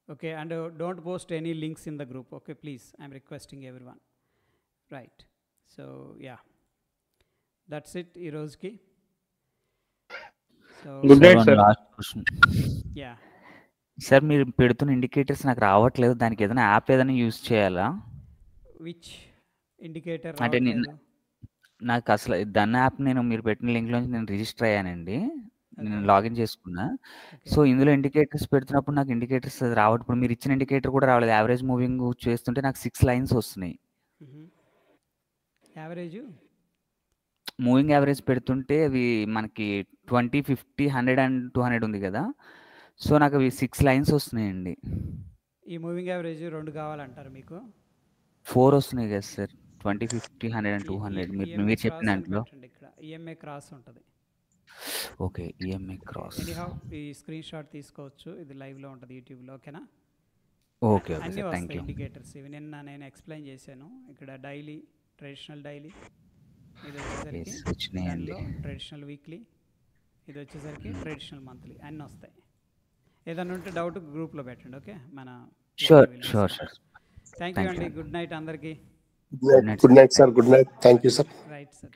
Okay, and don't post any links in the group. Okay, please, I'm requesting everyone. Right, so that's it ఈ రోజుకి. So good night sir. Last question. Sir, మీరు పెడుతున్న ఇండికేటర్స్ నాకు రావట్లేదు. దానికి ఏదైనా యాప్ ఏదైనా యూజ్ చేయాలా? Which indicator? అంటే నాకు అసలు దాని యాప్ మీరు పెట్టిన లింక్లో నేను రిజిస్టర్ అయ్యానండి, నేను లాగిన్ చేసుకున్నా. సో ఇందులో ఇండికేటర్స్ పెడుతున్నప్పుడు నాకు ఇండికేటర్స్ రావట్లేదు. ఇప్పుడు మీరు ఇచ్చిన ఇండికేటర్ కూడా రావలేదు. యావరేజ్ మూవింగ్ చేస్తుంటే నాకు 6 లైన్స్ వస్తున్నాయి. మూవింగ్ యావరేజ్ పెడుతుంటే అవి మనకి 20, 50, 100 and 200 ఉంది కదా. సో నాకు అవి 6 లైన్స్ వస్తున్నాయండి. ఈ మూవింగ్ యావరేజ్ 2 కావాలంటారు మీకు? 4 వస్తున్నాయి కదా సార్. 20, 50, 100 and 200 మీరు చెప్పిన దాంట్లో. ఇక్కడ ఈఎంఐ క్రాస్ ఉంటుంది. Okay, EMI cross. ఎనీహౌ ఈ స్క్రీన్ షాట్ తీసుకోవచ్చు, ఇది లైవ్లో ఉంటుంది యూట్యూబ్లో. ఓకేనా? ఓకే ఓకే అన్నీ సార్, థ్యాంక్ వస్తాయి యూ. ఇండికేటర్స్. ఇవి నేను ఎక్స్ప్లెయిన్ చేశాను. ఇక్కడ డైలీ, ట్రెడిషనల్ డైలీ, ఇది వచ్చేసరికి వచ్చినాయండి. ట్రెడిషనల్ వీక్లీ, ఇది వచ్చేసరికి ట్రెడిషనల్ మంత్లీ, అన్నీ వస్తాయి. ఏదైనా ఉంటే డౌట్ గ్రూప్లో పెట్టండి. ఓకే, మన sure sure sure. Thank you అండి. గుడ్ నైట్ అందరికీ. Good night sir. Good night. Thank you sir. Right sir.